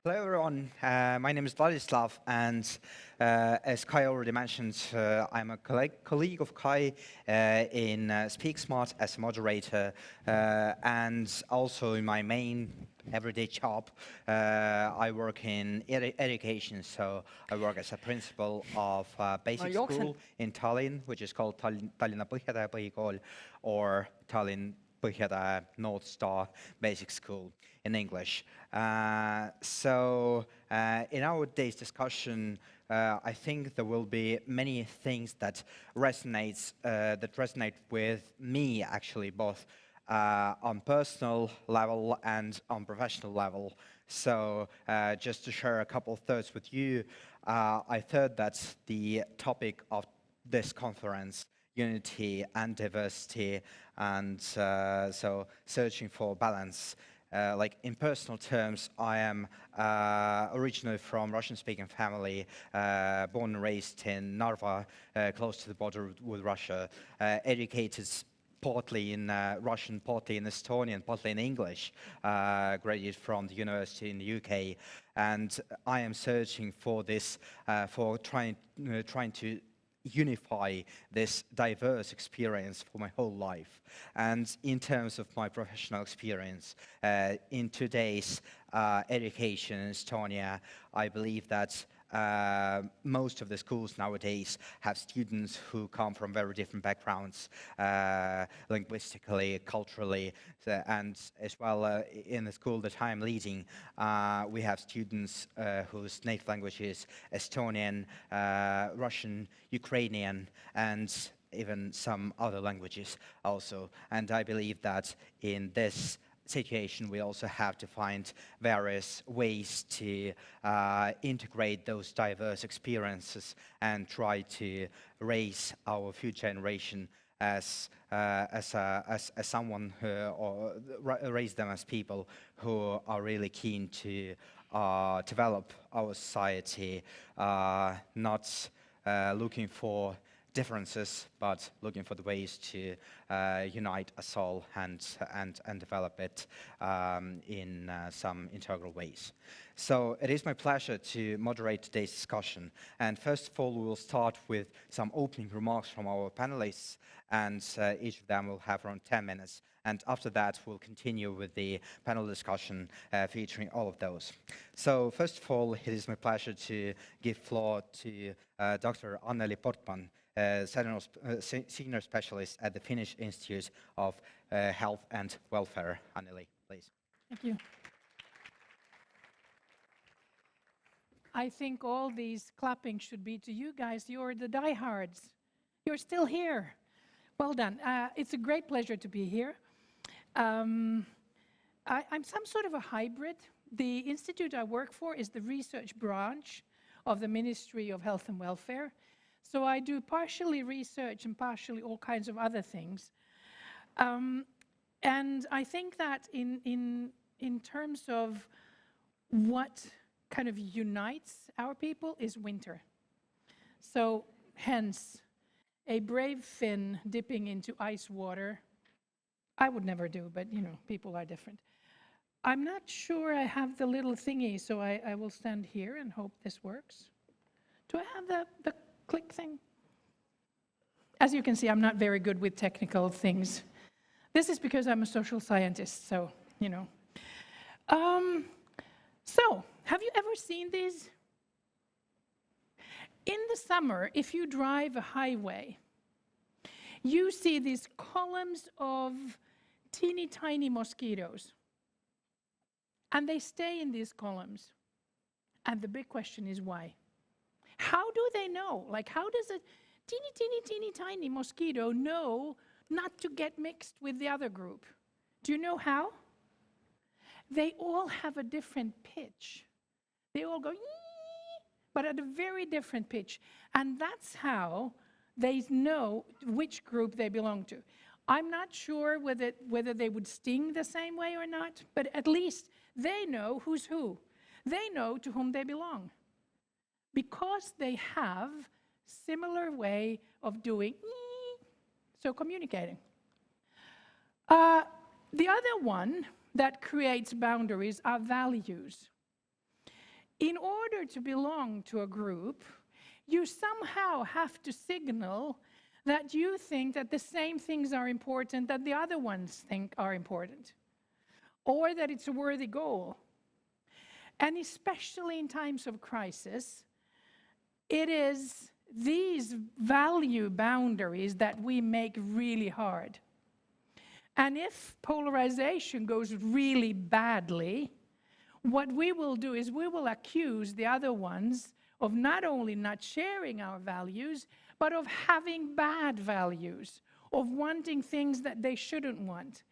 Hello everyone, my name is Vladislav, and as Kai already mentioned, I'm a colleague of Kai in SpeakSmart as a moderator, and also in my main everyday job, I work in education, so I work as a principal of a basic school in Tallinn, which is called Tallinna Põhjatahe Põhikool, or Tallinn Põhjatahe North Star Basic School in English. So in our day's discussion, I think there will be many things that resonate with me, actually, both on personal level and on professional level. So just to share a couple of thoughts with you, I thought that the topic of this conference, unity and diversity, and so searching for balance. Like in personal terms, I am originally from Russian-speaking family, born and raised in Narva, close to the border with Russia, educated partly in Russian, partly in Estonian, partly in English, graduated from the university in the UK, and I am searching for this, for trying to unify this diverse experience for my whole life. And in terms of my professional experience, in today's education in Estonia, I believe that most of the schools nowadays have students who come from very different backgrounds, linguistically, culturally, and as well in the school that I'm leading, we have students whose native language is Estonian, Russian, Ukrainian, and even some other languages also. And I believe that in this situation, we also have to find various ways to integrate those diverse experiences and try to raise our future generation as someone who, or raise them as people who are really keen to develop our society, not looking for differences, but looking for the ways to unite us all and develop it in some integral ways. So it is my pleasure to moderate today's discussion. And first of all, we will start with some opening remarks from our panelists, and each of them will have around 10 minutes. And after that, we'll continue with the panel discussion featuring all of those. So first of all, it is my pleasure to give floor to Dr. Anneli Portman, senior specialist at the Finnish Institute of Health and Welfare. Anneli, please. Thank you. I think all these clapping should be to you guys. You're the diehards. You're still here. Well done. It's a great pleasure to be here. I'm some sort of a hybrid. The institute I work for is the research branch of the Ministry of Health and Welfare. So I do partially research and partially all kinds of other things. And I think that in terms of what kind of unites our people is winter. So hence, a brave Finn dipping into ice water, I would never do, but you know, people are different. I'm not sure I have the little thingy, so I will stand here and hope this works. Do I have the click thing? As you can see, I'm not very good with technical things. This is because I'm a social scientist, so, you know. So, have you ever seen these? In the summer, if you drive a highway, you see these columns of teeny tiny mosquitoes. And they stay in these columns. And the big question is why? How do they know? Like, how does a teeny tiny mosquito know not to get mixed with the other group? Do you know how? They all have a different pitch. They all go, ee, but at a very different pitch. And that's how they know which group they belong to. I'm not sure whether they would sting the same way or not, but at least they know who's who. They know to whom they belong. Because they have similar way of doing, so communicating. The other one that creates boundaries are values. in order to belong to a group, you somehow have to signal that you think that the same things are important that the other ones think are important, or that it's a worthy goal. And especially in times of crisis, it is these value boundaries that we make really hard. And if polarization goes really badly, what we will do is we will accuse the other ones of not only not sharing our values, but of having bad values, of wanting things that they shouldn't want.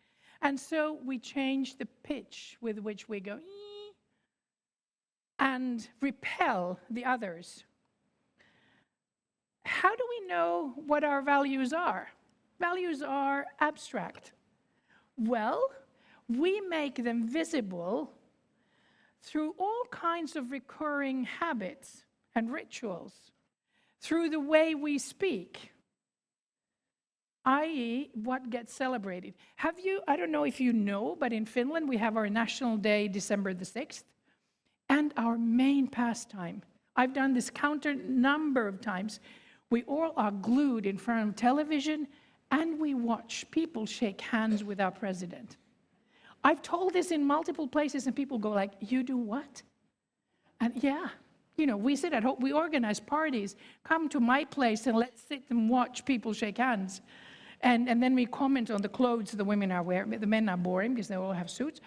And so we change the pitch with which we go "ee," and repel the others. How do we know what our values are? Values are abstract. Well, we make them visible through all kinds of recurring habits and rituals, through the way we speak, i.e., what gets celebrated. I don't know if you know, but in Finland we have our National Day, December the 6th, and our main pastime. I've done this counter number of times. We all are glued in front of television and we watch people shake hands with our president. I've told this in multiple places and people go like, "You do what?" And yeah, we sit at home, we organize parties, come to my place and let's sit and watch people shake hands. And then we comment on the clothes the women are wearing. The men are boring because they all have suits.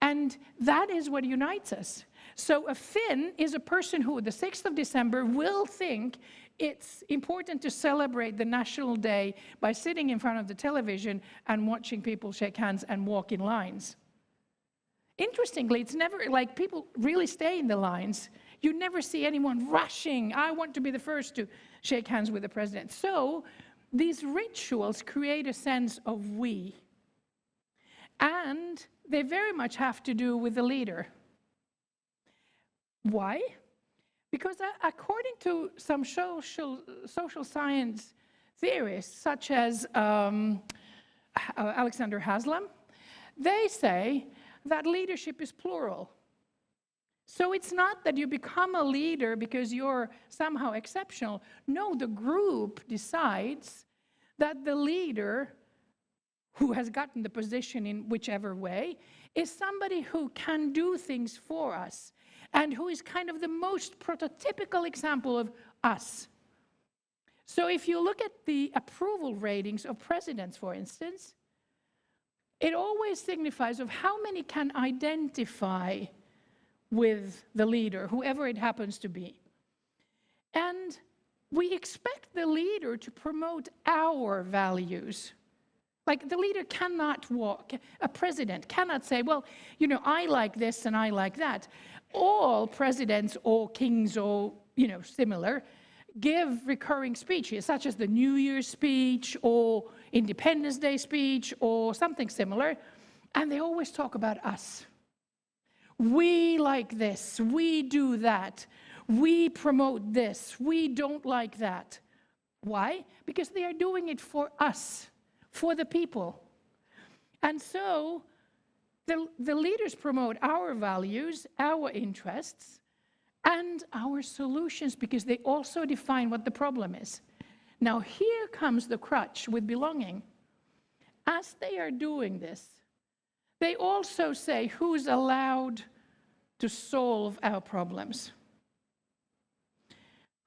And that is what unites us. So a Finn is a person who, the 6th of December, will think it's important to celebrate the National Day by sitting in front of the television and watching people shake hands and walk in lines. Interestingly, it's never like people really stay in the lines. You never see anyone rushing, "I want to be the first to shake hands with the president." So these rituals create a sense of we. And they very much have to do with the leader. Why? Because according to some social science theorists, such as Alexander Haslam, they say that leadership is plural. So it's not that you become a leader because you're somehow exceptional. No, the group decides that the leader who has gotten the position in whichever way is somebody who can do things for us and who is kind of the most prototypical example of us. So if you look at the approval ratings of presidents, for instance, it always signifies of how many can identify with the leader, whoever it happens to be. And we expect the leader to promote our values. Like the leader cannot a president cannot say, "Well, I like this and I like that." All presidents or kings or, similar, give recurring speeches, such as the New Year's speech or Independence Day speech or something similar, and they always talk about us. We like this, we do that, we promote this, we don't like that. Why? Because they are doing it for us, for the people. And so the leaders promote our values, our interests, and our solutions because they also define what the problem is. Now here comes the crutch with belonging. As they are doing this, they also say who's allowed to solve our problems.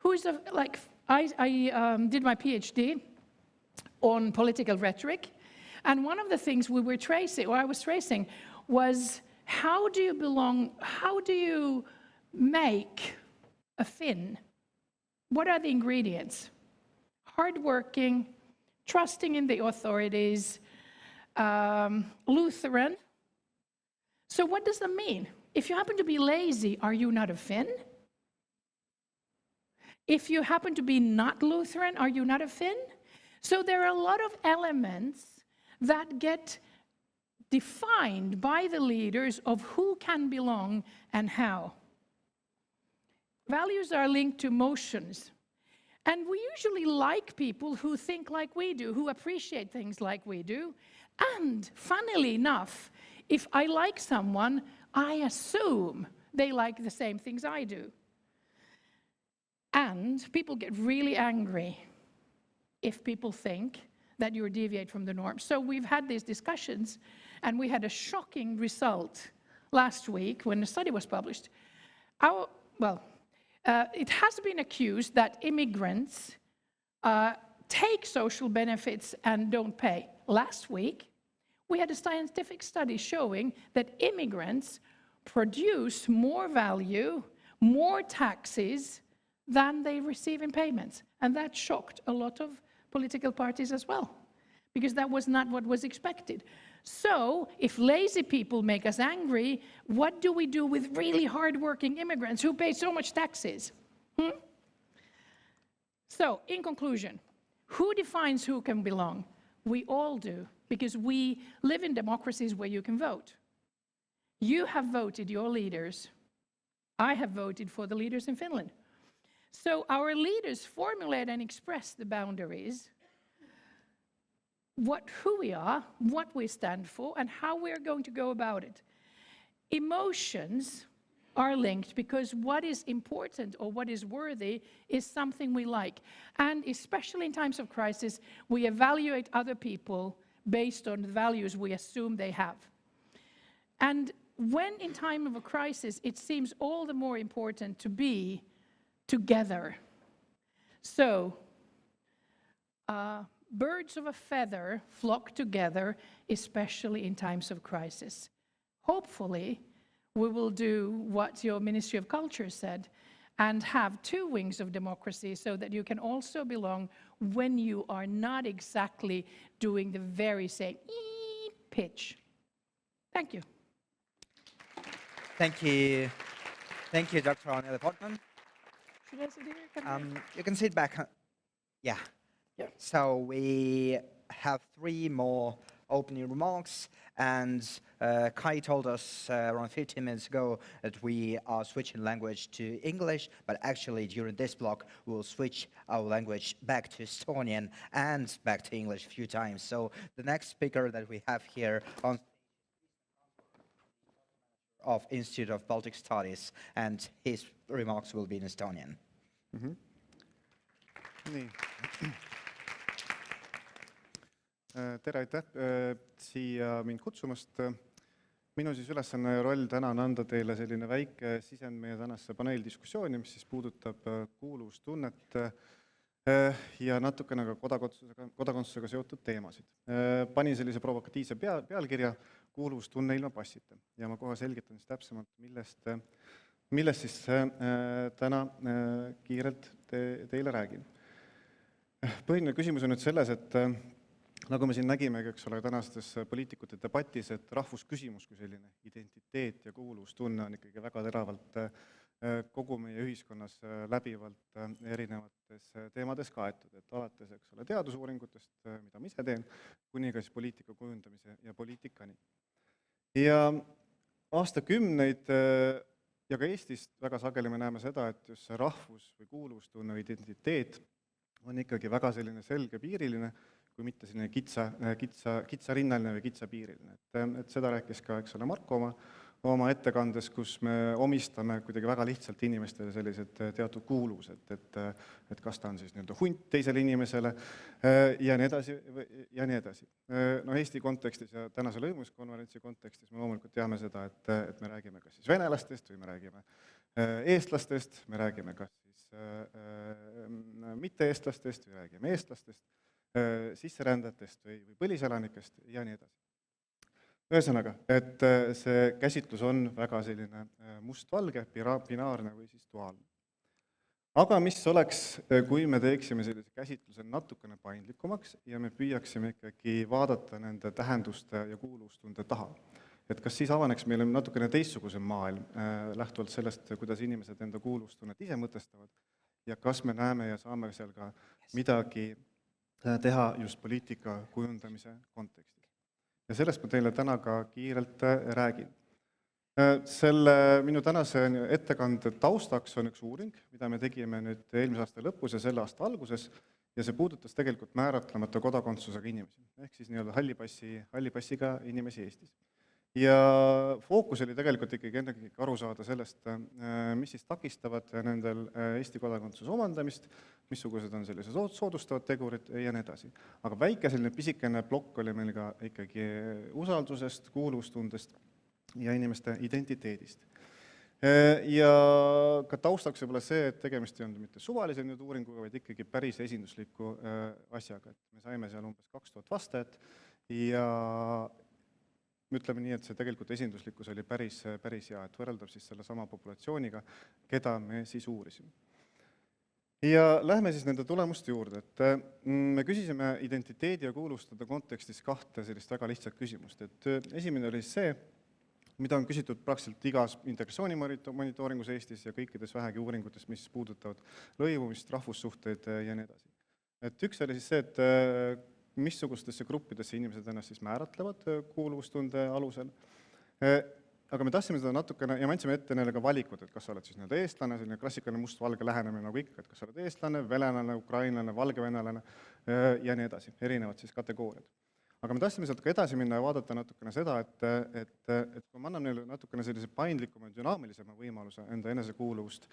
I did my PhD on political rhetoric, and one of the things I was tracing, was how do you belong, how do you make a Finn? What are the ingredients? Hardworking, trusting in the authorities, Lutheran. So what does that mean? If you happen to be lazy, are you not a Finn? If you happen to be not Lutheran, are you not a Finn? So there are a lot of elements that get defined by the leaders of who can belong and how. Values are linked to emotions. And we usually like people who think like we do, who appreciate things like we do. And funnily enough, if I like someone, I assume they like the same things I do. And people get really angry if people think that you deviate from the norm. So we've had these discussions, and we had a shocking result last week when the study was published. It has been accused that immigrants take social benefits and don't pay. Last week, we had a scientific study showing that immigrants produce more value, more taxes than they receive in payments. And that shocked a lot of political parties as well, because that was not what was expected. So, if lazy people make us angry, what do we do with really hardworking immigrants who pay so much taxes? So, in conclusion, who defines who can belong? We all do, because we live in democracies where you can vote. You have voted your leaders. I have voted for the leaders in Finland. So our leaders formulate and express the boundaries, who we are, what we stand for, and how we're going to go about it. Emotions are linked because what is important or what is worthy is something we like. And especially in times of crisis, we evaluate other people based on the values we assume they have. And when in time of a crisis, it seems all the more important to be together. So, birds of a feather flock together, especially in times of crisis. Hopefully, we will do what your Ministry of Culture said and have two wings of democracy so that you can also belong when you are not exactly doing the very same pitch. Thank you. Thank you. Thank you, Dr. Anneli Portman. Should I sit here? You can sit back. Yeah. So we have 3 more opening remarks, and Kai told us around 15 minutes ago that we are switching language to English, but actually during this block we'll switch our language back to Estonian and back to English a few times. So the next speaker that we have here on of Institute of Baltic Studies, and his remarks will be in Estonian. Nii. Tere, aitäh siia mind kutsumast. Minu ülesanne ja roll täna on anda teile selline väike sisend meie tänase paneeldiskussiooni, mis siis puudutab kuuluvustunnet ja natukene ka kodakondsusega seotud teemasid. Panin sellise provokatiivse pealkirja kuuluvustunne ilma passita ja ma kohe selgitan siis täpsemalt, millest siis täna kiirelt teile räägin. Põhiline küsimus on nüüd selles, et nagu me siin nägime, eks ole, tänastes poliitikute debatis, et rahvusküsimus kui selline identiteet ja kuuluvustunne on ikkagi väga teravalt kogu meie ühiskonnas läbivalt erinevates teemades kaetud, et alates, eks ole, teadusuuringutest, mida ma ise teen, kuni ka siis poliitika kujundamise ja poliitikani. Ja aastakümneid ja ka Eestist väga sageli me näeme seda, et just see rahvus või kuuluvustunne või identiteet on ikkagi väga selline selgepiiriline, kui mitte selline kitsarinnaline või kitsapiiriline. Et seda rääkis ka, eks ole, Marko oma ettekandes, kus me omistame kuidagi väga lihtsalt inimestele sellised teatud kuuluvused, et kas ta on siis nii-öelda hunt teisele inimesele ja nii edasi ja nii edasi. No Eesti kontekstis ja tänase lõimumiskonverentsi kontekstis me loomulikult teame seda, et me räägime kas siis venelastest või me räägime eestlastest, me räägime kas siis mitte-eestlastest või räägime eestlastest, sisserändajatest või põliselanikest ja nii edasi. Ühesõnaga, et see käsitlus on väga selline mustvalge, binaarne või siis duaalne. Aga mis oleks, kui me teeksime sellise käsitluse natukene paindlikumaks ja me püüaksime ikkagi vaadata nende tähenduste ja kuuluvustunde taha. Et kas siis avaneks meile natukene teistsugusem maailm, lähtuvalt sellest, kuidas inimesed enda kuuluvustunnet ise mõtestavad ja kas me näeme ja saame seal ka midagi teha just poliitika kujundamise kontekstis. Ja sellest ma teile täna ka kiirelt räägin. Selle minu tänase ettekande taustaks on üks uuring, mida me tegime nüüd eelmise aasta lõpus ja selle aasta alguses, ja see puudutas tegelikult määratlemata kodakondsusega inimesi, ehk siis nii-öelda hallipassiga inimesi Eestis. Ja fookus oli tegelikult ikkagi ennekõike aru saada sellest, mis siis takistavad nendel Eesti kodakondsuse omandamist, missugused on sellised soodustavad tegurid ja nii edasi. Aga väike selline pisikene plokk oli meil ka ikkagi usaldusest, kuuluvustundest ja inimeste identiteedist. Ja ka taustaks võib-olla see, et tegemist ei olnud mitte suvalise uuringuga, vaid ikkagi päris esindusliku asjaga. Et me saime seal umbes 2000 vastajat ja ütleme nii, et see tegelikult esinduslikkus oli päris hea, et võrreldab siis selle sama populatsiooniga, keda me siis uurisime. Ja lähme siis nende tulemuste juurde, et me küsisime identiteedi ja kuuluvustada kontekstis kahte sellist väga lihtsat küsimust. Et esimene oli see, mida on küsitud praktiliselt igas integratsioonimonitooringus Eestis ja kõikides vähegi uuringutes, mis puudutavad lõimumist, rahvussuhteid ja nii edasi. Et üks oli siis see, et missugustesse gruppidesse inimesed ennast siis määratlevad kuuluvustunde alusel. Aga me tahtsime seda natukene, ja me andsime ette neile ka valikud, et kas sa oled siis eestlane, selline klassikaline must-valge lähenemine nagu ikka, et kas sa oled eestlane, venelane, ukrainlane, valgevenelane ja nii edasi, erinevad siis kategooriad. Aga me tahtsime sealt ka edasi minna ja vaadata natukene seda, et kui me anname neile natukene sellise paindlikuma ja dünaamilisema võimaluse enda enesekuuluvust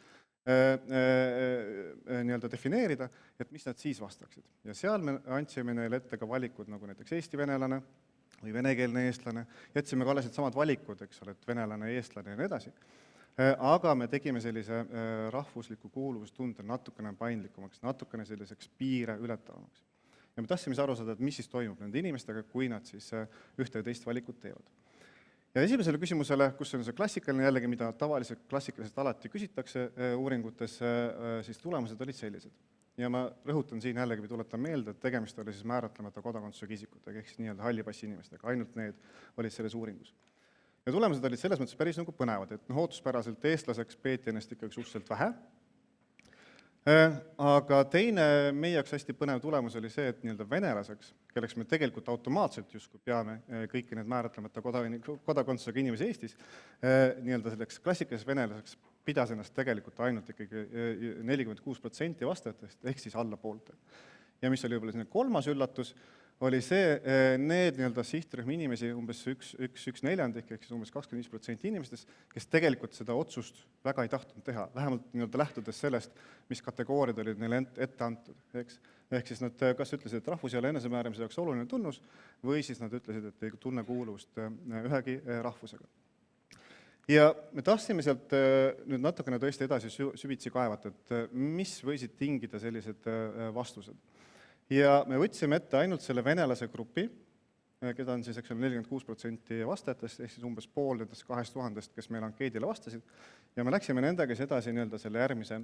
nii-öelda defineerida, et mis nad siis vastaksid. Ja seal me andsime neile ette ka valikud nagu näiteks eesti venelane või venekeelne eestlane, jätsime ka alles samad valikud, eks ole, et venelane, eestlane ja nii edasi. Aga me tegime sellise rahvusliku kuuluvustunde natukene paindlikumaks, natukene selliseks piire ületavamaks. Ja me tahtsime aru saada, et mis siis toimub nende inimestega, kui nad siis ühte ja teist valikut teevad. Ja esimesele küsimusele, kus on see klassikaline jällegi, mida tavaliselt klassikaliselt alati küsitakse uuringutes, siis tulemused olid sellised. Ja ma rõhutan siin jällegi, tuletan meelde, et tegemist oli siis määratlemata kodakondsusega isikutega, ehk siis nii-öelda halli passi inimestega, ainult need olid selles uuringus. Ja tulemused olid selles mõttes päris nagu põnevad, et ootuspäraselt eestlaseks peeti ennast ikkagi suhteliselt vähe. Aga teine meie jaoks hästi põnev tulemus oli see, et nii-öelda venelaseks, kelleks me tegelikult automaatselt justkui peame kõiki need määratlemata kodakondsusega inimesi Eestis, nii-öelda selleks klassikaliseks venelaseks pidas ennast tegelikult ainult ikkagi 46% vastajatest, ehk siis alla poolte. Ja mis oli võib-olla kolmas üllatus, oli see, need nii-öelda sihtrühm inimesi, umbes üks neljandik, ehk siis umbes 25% inimestest, kes tegelikult seda otsust väga ei tahtnud teha, vähemalt nii-öelda lähtudes sellest, mis kategooriad olid neile ette antud. Ehk siis nad kas ütlesid, et rahvus ei ole enesemääramise jaoks oluline tunnus, või siis nad ütlesid, et ei tunne kuuluvust ühegi rahvusega. Ja me tahtsime sealt nüüd natukene tõesti edasi süvitsi kaevata, et mis võisid tingida sellised vastused. Ja me võtsime ette ainult selle venelase grupi, keda on siis 46% vastajatest, ehk siis umbes pool nendest 2000, kes meil ankeedile vastasid, ja me läksime nendega edasi nii-öelda selle järgmise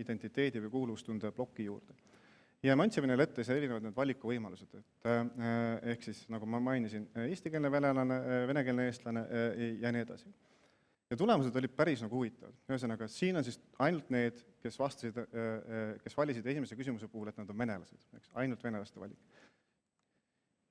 identiteedi või kuuluvustunde ploki juurde. Ja me andsime neile ette erinevad need valikuvõimalused, ehk siis, nagu ma mainisin, eestikeelne venelane, venekeelne eestlane ja nii edasi. Ja tulemused olid päris nagu huvitavad. Ühesõnaga, siin on siis ainult need, kes valisid esimese küsimuse puhul, et nad on venelased, ainult venelaste valik.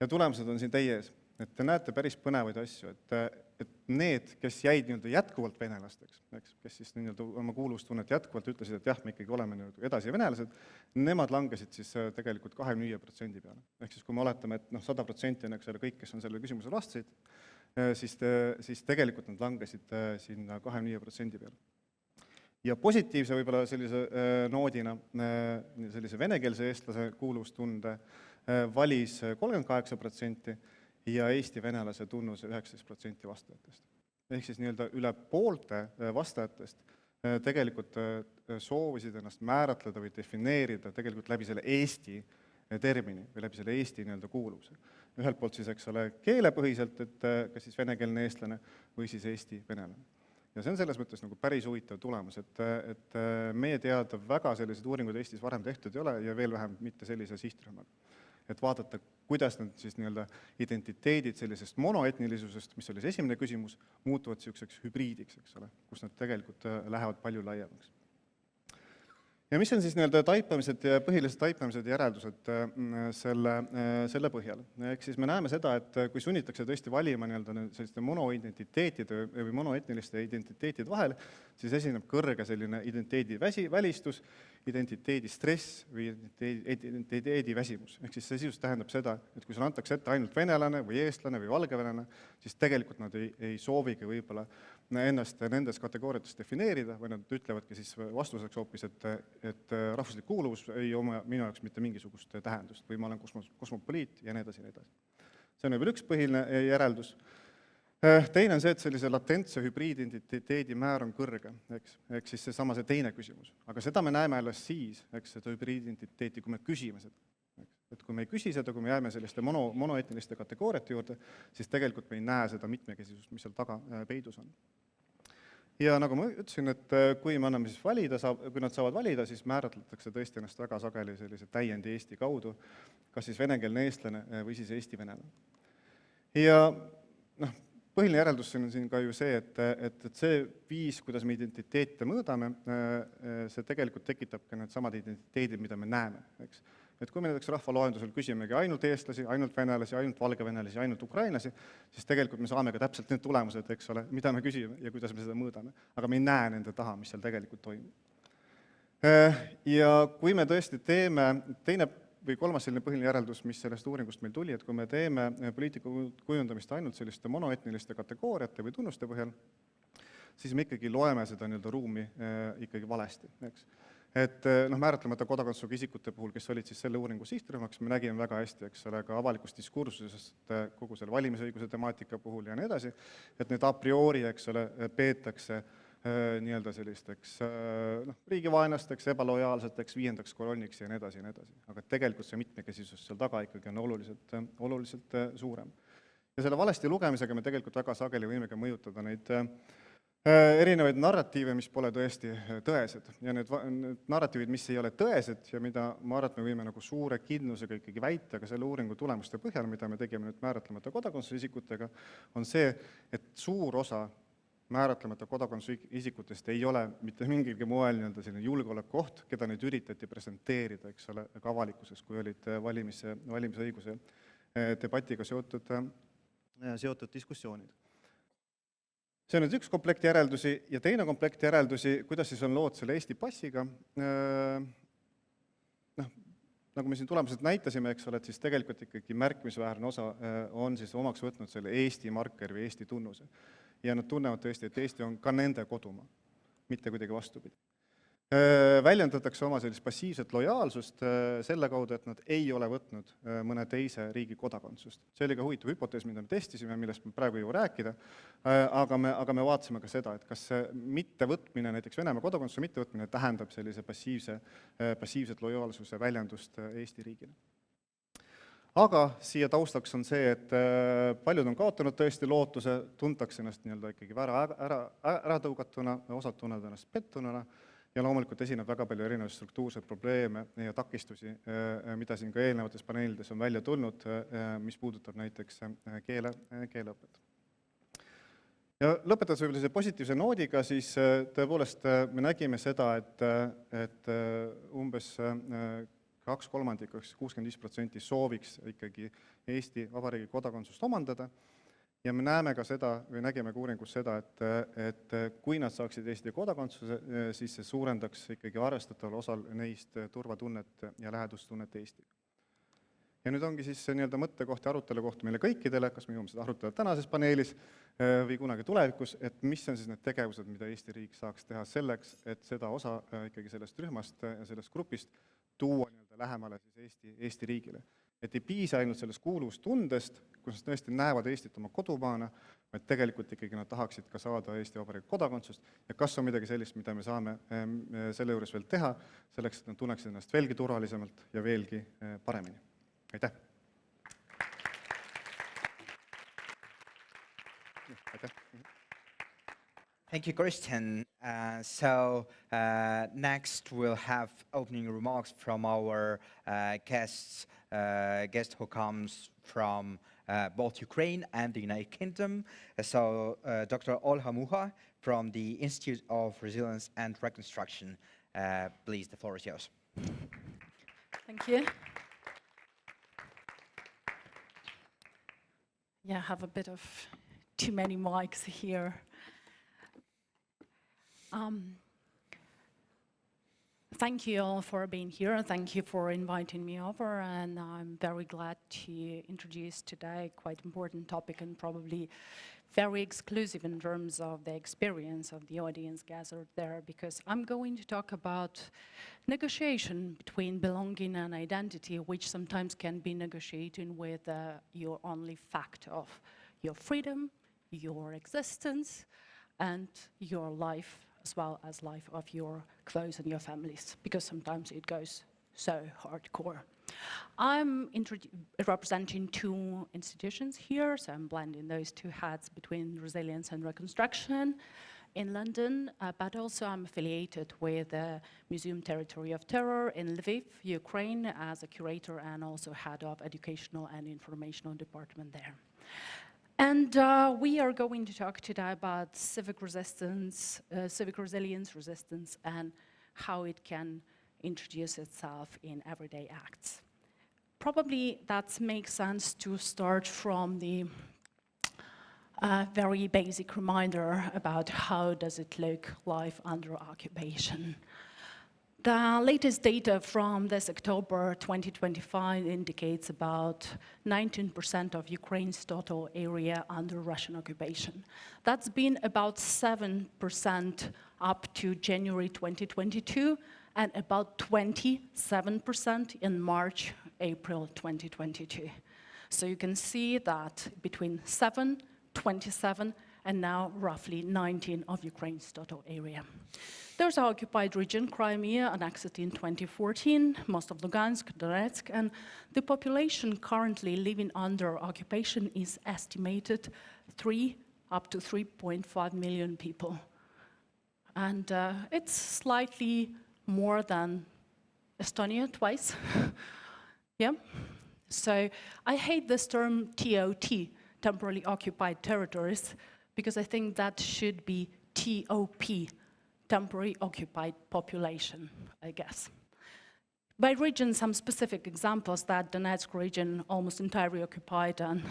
Ja tulemused on siin teie ees, et te näete päris põnevaid asju, et need, kes jäid jätkuvalt venelasteks, kes siis oma kuuluvustunnet jätkuvalt ütlesid, et jah, me ikkagi oleme edasi venelased, nemad langesid siis tegelikult 25% peale. Ehk siis kui me oletame, et 100% on kõik, kes on selle küsimusele vastasid, siis tegelikult nad langesid sinna 25% peale. Ja positiivse võib-olla sellise noodina, sellise venekeelse eestlase kuuluvustunde valis 38% ja eesti venelase tunnuse 19% vastajatest. Ehk siis nii-öelda üle poolte vastajatest tegelikult soovisid ennast määratleda või defineerida tegelikult läbi selle eesti termini või läbi selle eesti nii-öelda kuuluvuse. Ühelt poolt siis, eks ole, keelepõhiselt, et kas siis venekeelne eestlane või siis eesti venelane. Ja see on selles mõttes nagu päris huvitav tulemus, et meie teada väga sellised uuringud Eestis varem tehtud ei ole ja veel vähem mitte sellise sihtrühmaga. Et vaadata, kuidas need siis nii-öelda identiteedid sellisest monoetnilisusest, mis oli see esimene küsimus, muutuvad selliseks hübriidiks, eks ole, kus nad tegelikult lähevad palju laiemaks. Ja mis on siis nii-öelda põhilised taipamised ja järeldused selle põhjal? Ehk siis me näeme seda, et kui sunnitakse tõesti valima selliste monoidentiteetide või monoetniliste identiteetide vahel, siis esineb kõrge selline identiteedi välistus identiteedistress või identiteediväsimus. Ehk siis see sisuliselt tähendab seda, et kui sulle antakse ette ainult venelane või eestlane või valgevenelane, siis tegelikult nad ei soovigi võib-olla ennast nendes kategooriates defineerida, või nad ütlevadki siis vastuseks hoopis, et rahvuslik kuuluvus ei oma minu jaoks mitte mingisugust tähendust või ma olen kosmopoliit ja nii edasi ja nii edasi. See on veel üks põhiline järeldus. Teine on see, et sellise latentse hübriididentiteedi määr on kõrge, eks siis see teine küsimus. Aga seda me näeme alles siis, seda hübriididentiteeti, kui me küsime seda. Et kui me ei küsi seda, kui me jääme selliste monoetniliste kategooriate juurde, siis tegelikult me ei näe seda mitmekesisust, mis seal taga peidus on. Ja nagu ma ütlesin, et kui me anname siis valida, kui nad saavad valida, siis määratletakse tõesti ennast väga sageli sellise täiendi Eesti kaudu, kas siis venekeelne eestlane või siis eesti venelane. Ja põhiline järeldus on siin ka ju see, et see viis, kuidas me identiteete mõõdame, see tegelikult tekitab ka need samad identiteedid, mida me näeme. Et kui me näiteks rahvaloendusel küsimegi ainult eestlasi, ainult venelasi, ainult valgevenelasi, ainult ukrainlasi, siis tegelikult me saame ka täpselt need tulemused, eks ole, mida me küsime ja kuidas me seda mõõdame. Aga me ei näe nende taha, mis seal tegelikult toimub. Ja kui me tõesti teeme teine või kolmas selline põhiline järeldus, mis sellest uuringust meil tuli, et kui me teeme poliitika kujundamist ainult selliste monoetniliste kategooriate või tunnuste põhjal, siis me ikkagi loeme seda ruumi ikkagi valesti. Et määratlemata kodakondsusega isikute puhul, kes olid siis selle uuringu sihtrühmaks, me nägime väga hästi, eks ole, ka avalikus diskursusest kogu selle valimisõiguse temaatika puhul ja nii edasi, et need a priori, eks ole, peetakse nii-öelda sellisteks riigivaenlasteks, ebalojaalseteks, viiendaks kolonniks ja nii edasi ja nii edasi. Aga tegelikult see mitmekesisus seal taga ikkagi on oluliselt suurem. Ja selle valesti lugemisega me tegelikult väga sageli võime ka mõjutada neid erinevaid narratiive, mis pole tõesti tõesed. Ja need narratiivid, mis ei ole tõesed ja mida ma arvan, et me võime suure kindlusega ikkagi väita ka selle uuringu tulemuste põhjal, mida me tegime nüüd määratlemata kodakondsuse isikutega, on see, et suur osa määratlemata kodakondsuse isikutest ei ole mitte mingilgi moel selline julgeolekuoht, keda nüüd üritati presenteerida, eks ole, ka avalikkuses, kui olid valimisõiguse debatiga seotud diskussioonid. See on nüüd üks komplekt järeldusi ja teine komplekt järeldusi, kuidas siis on lood selle Eesti passiga. Nagu me siin tulemused näitasime, eks ole, et siis tegelikult ikkagi märkimisväärne osa on siis omaks võtnud selle Eesti markeri või Eesti tunnuse. Ja nad tunnevad tõesti, et Eesti on ka nende kodumaa, mitte kuidagi vastupidi. Väljendatakse oma sellist passiivset lojaalsust selle kaudu, et nad ei ole võtnud mõne teise riigi kodakondsust. See oli ka huvitav hüpotees, mida me testisime, millest me praegu ei jõua rääkida, aga me vaatasime ka seda, et kas mittevõtmine, näiteks Venemaa kodakondsuse mittevõtmine tähendab sellise passiivset lojaalsuse väljendust Eesti riigile. Aga siia taustaks on see, et paljud on kaotanud tõesti lootuse, tuntakse ennast ikkagi ära tõugatuna, osad tunnevad ennast pettununa ja loomulikult esineb väga palju erinevaid struktuurseid probleeme ja takistusi, mida siin ka eelnevates paneelides on välja tulnud, mis puudutab näiteks keeleõpet. Ja lõpetades võib-olla sellise positiivse noodiga, siis tõepoolest me nägime seda, et umbes 2/3, 65% sooviks ikkagi Eesti Vabariigi kodakondsust omandada ja me näeme ka seda, või nägime ka uuringus seda, et kui nad saaksid Eesti kodakondsuse, siis see suurendaks ikkagi arvestataval osal neist turvatunnet ja lähedustunnet Eestiga. Ja nüüd ongi siis mõttekoht ja arutelu kohta meile kõikidele, kas me jõuame seda arutada tänases paneelis või kunagi tulevikus, et mis on siis need tegevused, mida Eesti riik saaks teha selleks, et seda osa ikkagi sellest rühmast ja sellest grupist tuua lähemale siis Eesti riigile. Et ei piisa ainult sellest kuuluvustundest, kus nad tõesti näevad Eestit oma kodumaana, vaid tegelikult ikkagi nad tahaksid ka saada Eesti Vabariigi kodakondsust ja kas on midagi sellist, mida me saame selle juures veel teha, selleks, et nad tunneksid ennast veelgi turvalisemalt ja veelgi paremini. Aitäh! Thank you, Kristjan. Next we'll have opening remarks from our guest who comes from both Ukraine and the United Kingdom. So Dr. Olha Mukha from the Institute of Resilience and Reconstruction. Please, the floor is yours. Thank you. Yeah, I have a bit of too many mics here. Thank you all for being here. Thank you for inviting me over, and I'm very glad to introduce today a quite important topic and probably very exclusive in terms of the experience of the audience gathered there, because I'm going to talk about negotiation between belonging and identity, which sometimes can be negotiating with your only fact of your freedom, your existence, and your life, as well as life of your close and your families, because sometimes it goes so hardcore. I'm representing two institutions here, so I'm blending those two hats between resilience and reconstruction in London, but also I'm affiliated with the Museum Territory of Terror in Lviv, Ukraine, as a curator and also head of educational and informational department there. And we are going to talk today about civic resistance, civic resilience, resistance, and how it can introduce itself in everyday acts. Probably that makes sense to start from the very basic reminder about how does it look life under occupation. The latest data from this October 2025 indicates about 19% of Ukraine's total area under Russian occupation. That's been about 7% up to January 2022, and about 27% in March, April 2022. So you can see that between 7, 27, and now roughly 19 of Ukraine's total area. There's an occupied region, Crimea, annexed in 2014, most of Lugansk, Donetsk, and the population currently living under occupation is estimated 3 up to 3.5 million people. And it's slightly more than Estonia, twice. Yeah. So I hate this term TOT, temporarily occupied territories, because I think that should be TOP, temporary occupied population, I guess. By region, some specific examples: that Donetsk region almost entirely occupied and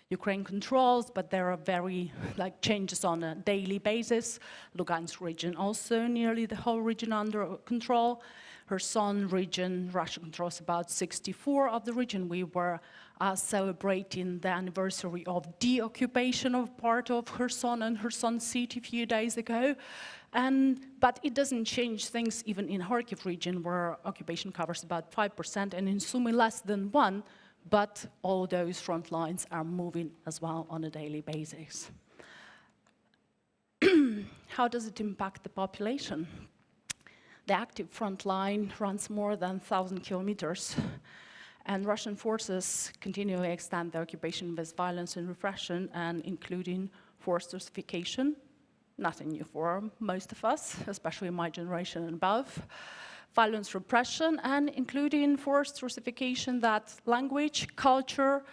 Ukraine controls, but there are very changes on a daily basis. Lugansk region also nearly the whole region under control. Kherson region, Russia controls about 64 of the region. We were celebrating the anniversary of de-occupation of part of Kherson and Kherson city a few days ago. But it doesn't change things even in Kharkiv region, where occupation covers about 5%, and in Sumy less than 1%, but all those front lines are moving as well on a daily basis. How does it impact the population? The active front line runs more than 1,000 kilometers, and Russian forces continually extend their occupation with violence and repression, and including forced Russification, nothing new for most of us, especially my generation and above. Violence, repression, and including forced Russification, that language, culture,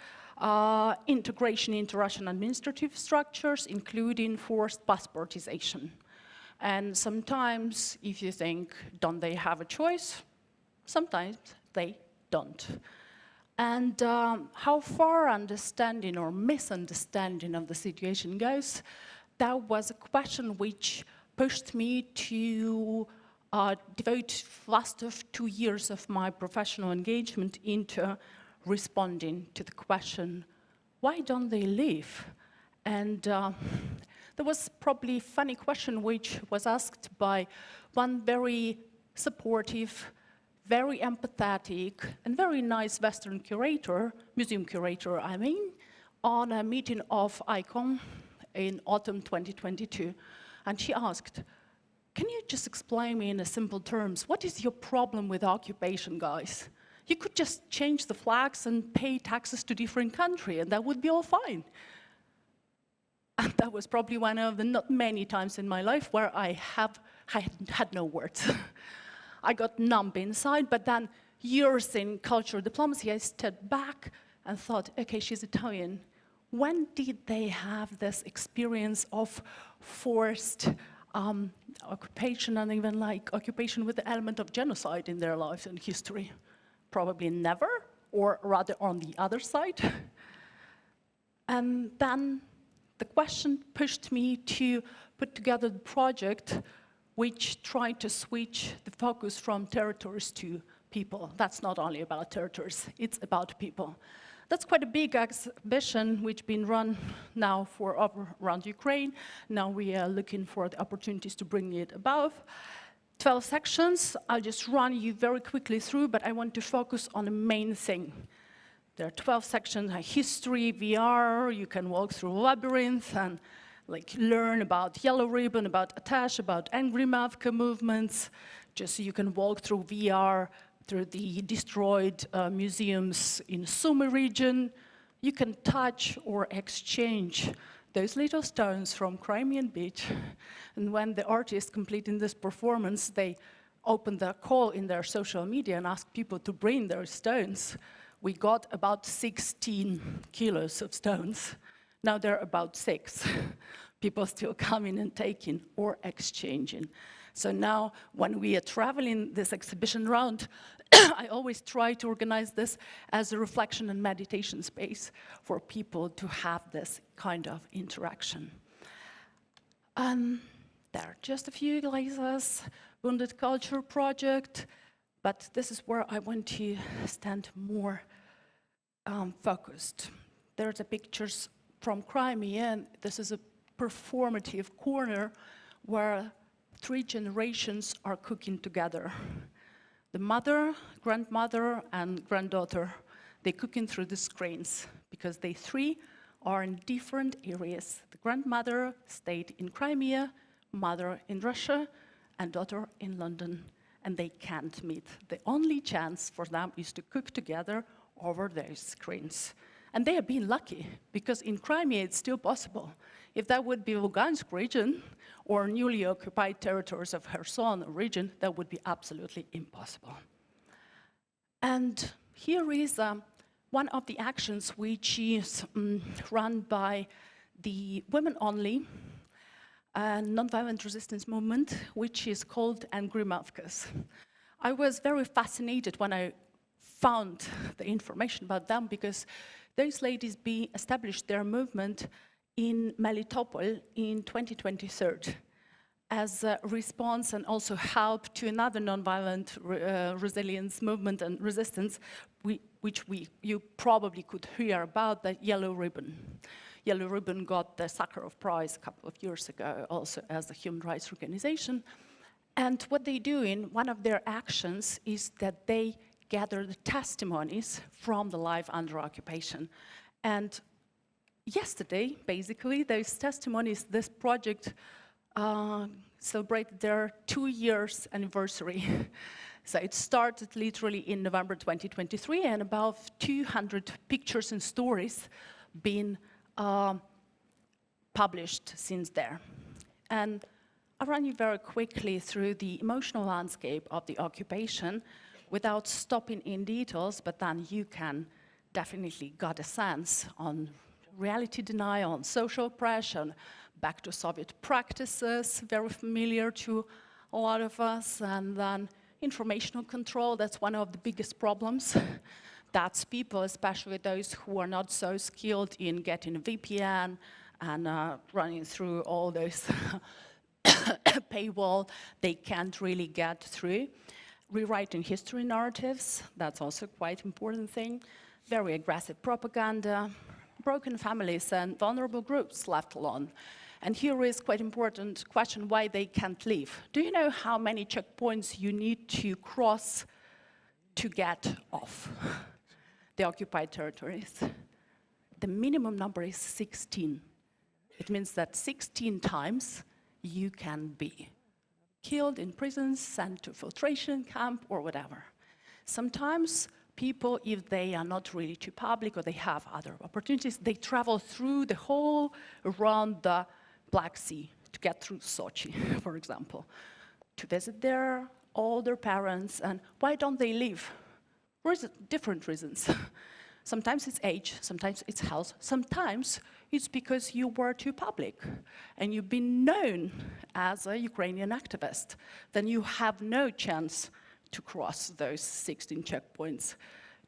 integration into Russian administrative structures, including forced passportization. And sometimes, if you think, don't they have a choice? Sometimes they don't. And how far understanding or misunderstanding of the situation goes, that was a question which pushed me to devote last of 2 years of my professional engagement into responding to the question, why don't they leave? And there was probably a funny question which was asked by one very supportive, very empathetic, and very nice Western curator, museum curator, I mean, on a meeting of ICOM in autumn 2022. And she asked, can you just explain me in a simple terms, what is your problem with occupation, guys? You could just change the flags and pay taxes to different country, and that would be all fine. And that was probably one of the not many times in my life where I had no words. I got numb inside, but then years in cultural diplomacy, I stepped back and thought, okay, she's Italian. When did they have this experience of forced occupation, and even occupation with the element of genocide in their lives and history? Probably never, or rather on the other side. And then the question pushed me to put together the project, which try to switch the focus from territories to people. That's not only about territories, it's about people. That's quite a big exhibition which been run now for around Ukraine. Now we are looking for the opportunities to bring it above. 12 sections. I'll just run you very quickly through, but I want to focus on the main thing. There are 12 sections, history, VR, you can walk through labyrinth and learn about yellow ribbon, about attach, about angry mavka movements. Just so you can walk through VR, through the destroyed museums in Soome region. You can touch or exchange those little stones from Crimean Beach. And when the artists completing this performance, they open the call in their social media and ask people to bring their stones. We got about 16 kilos of stones. Now they're about 6. People still coming and taking or exchanging. So now when we are traveling this exhibition round, I always try to organize this as a reflection and meditation space for people to have this kind of interaction. There are just a few glazes, Wounded Culture Project, but this is where I want to stand more focused. There are the pictures from Crimea, and this is a performative corner where 3 generations are cooking together. The mother, grandmother, and granddaughter, they're cooking through the screens because they 3 are in different areas. The grandmother stayed in Crimea, mother in Russia, and daughter in London, and they can't meet. The only chance for them is to cook together over those screens. And they have been lucky, because in Crimea it's still possible. If that would be Lugansk region, or newly occupied territories of Kherson region, that would be absolutely impossible. And here is one of the actions which is run by the Women Only Nonviolent Resistance Movement, which is called Angry Mavkas. I was very fascinated when I found the information about them, because those ladies established their movement in Melitopol in 2023 as a response and also help to another nonviolent resilience movement and resistance, which you probably could hear about, the Yellow Ribbon. Yellow Ribbon got the Sakharov Prize a couple of years ago, also as a human rights organization. And what they do in one of their actions is that they gather the testimonies from the life under occupation. And yesterday, basically, those testimonies, this project celebrated their 2 years anniversary. So it started literally in November 2023, and about 200 pictures and stories been published since there. And I'll run you very quickly through the emotional landscape of the occupation without stopping in details, but then you can definitely get a sense on reality denial, on social oppression, back to Soviet practices, very familiar to a lot of us, and then informational control, that's one of the biggest problems. That's people, especially those who are not so skilled in getting a VPN and running through all those paywall, they can't really get through. Rewriting history narratives, that's also quite important thing. Very aggressive propaganda, broken families and vulnerable groups left alone. And here is quite important question why they can't leave. Do you know how many checkpoints you need to cross to get off the occupied territories? The minimum number is 16. It means that 16 times you can be killed in prisons, sent to filtration camp, or whatever. Sometimes people, if they are not really too public or they have other opportunities, they travel through the whole around the Black Sea to get through Sochi, for example, to visit their older parents. And why don't they leave? Different reasons. Sometimes it's age, sometimes it's health, sometimes it's because you were too public and you've been known as a Ukrainian activist. Then you have no chance to cross those 16 checkpoints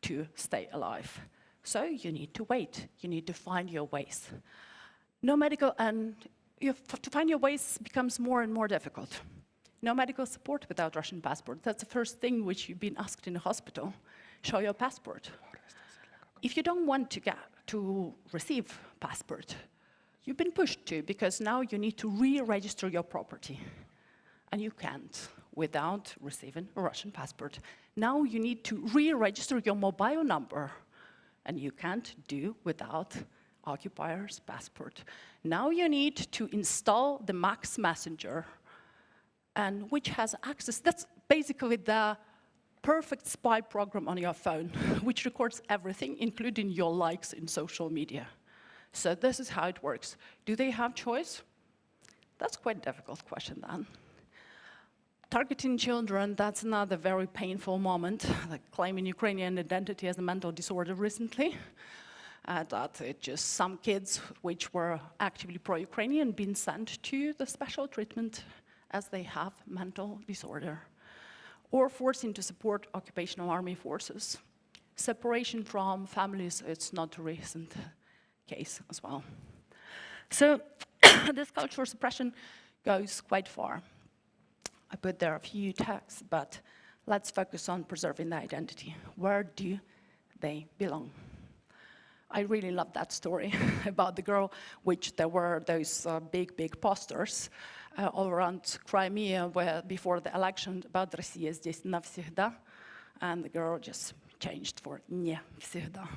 to stay alive. So you need to wait, you need to find your ways. No medical, and to find your ways becomes more and more difficult. No medical support without Russian passport. That's the first thing which you've been asked in a hospital. Show your passport. If you don't want to receive passport, you've been pushed to, because now you need to re-register your property. And you can't without receiving a Russian passport. Now you need to re-register your mobile number, and you can't do without occupier's passport. Now you need to install the Max Messenger, and which has access. That's basically the perfect spy program on your phone, which records everything, including your likes in social media. So this is how it works. Do they have choice? That's quite a difficult question then. Targeting children, that's another very painful moment, like claiming Ukrainian identity as a mental disorder recently. That it just some kids which were actively pro-Ukrainian being sent to the special treatment as they have mental disorder. Or forcing to support occupational army forces. Separation from families, it's not a recent case as well. So this cultural suppression goes quite far. I put there a few texts, but let's focus on preserving the identity. Where do they belong? I really love that story about the girl, which there were those big posters all around Crimea where before the election about Россия здесь навсегда, and the girl just changed for не всегда.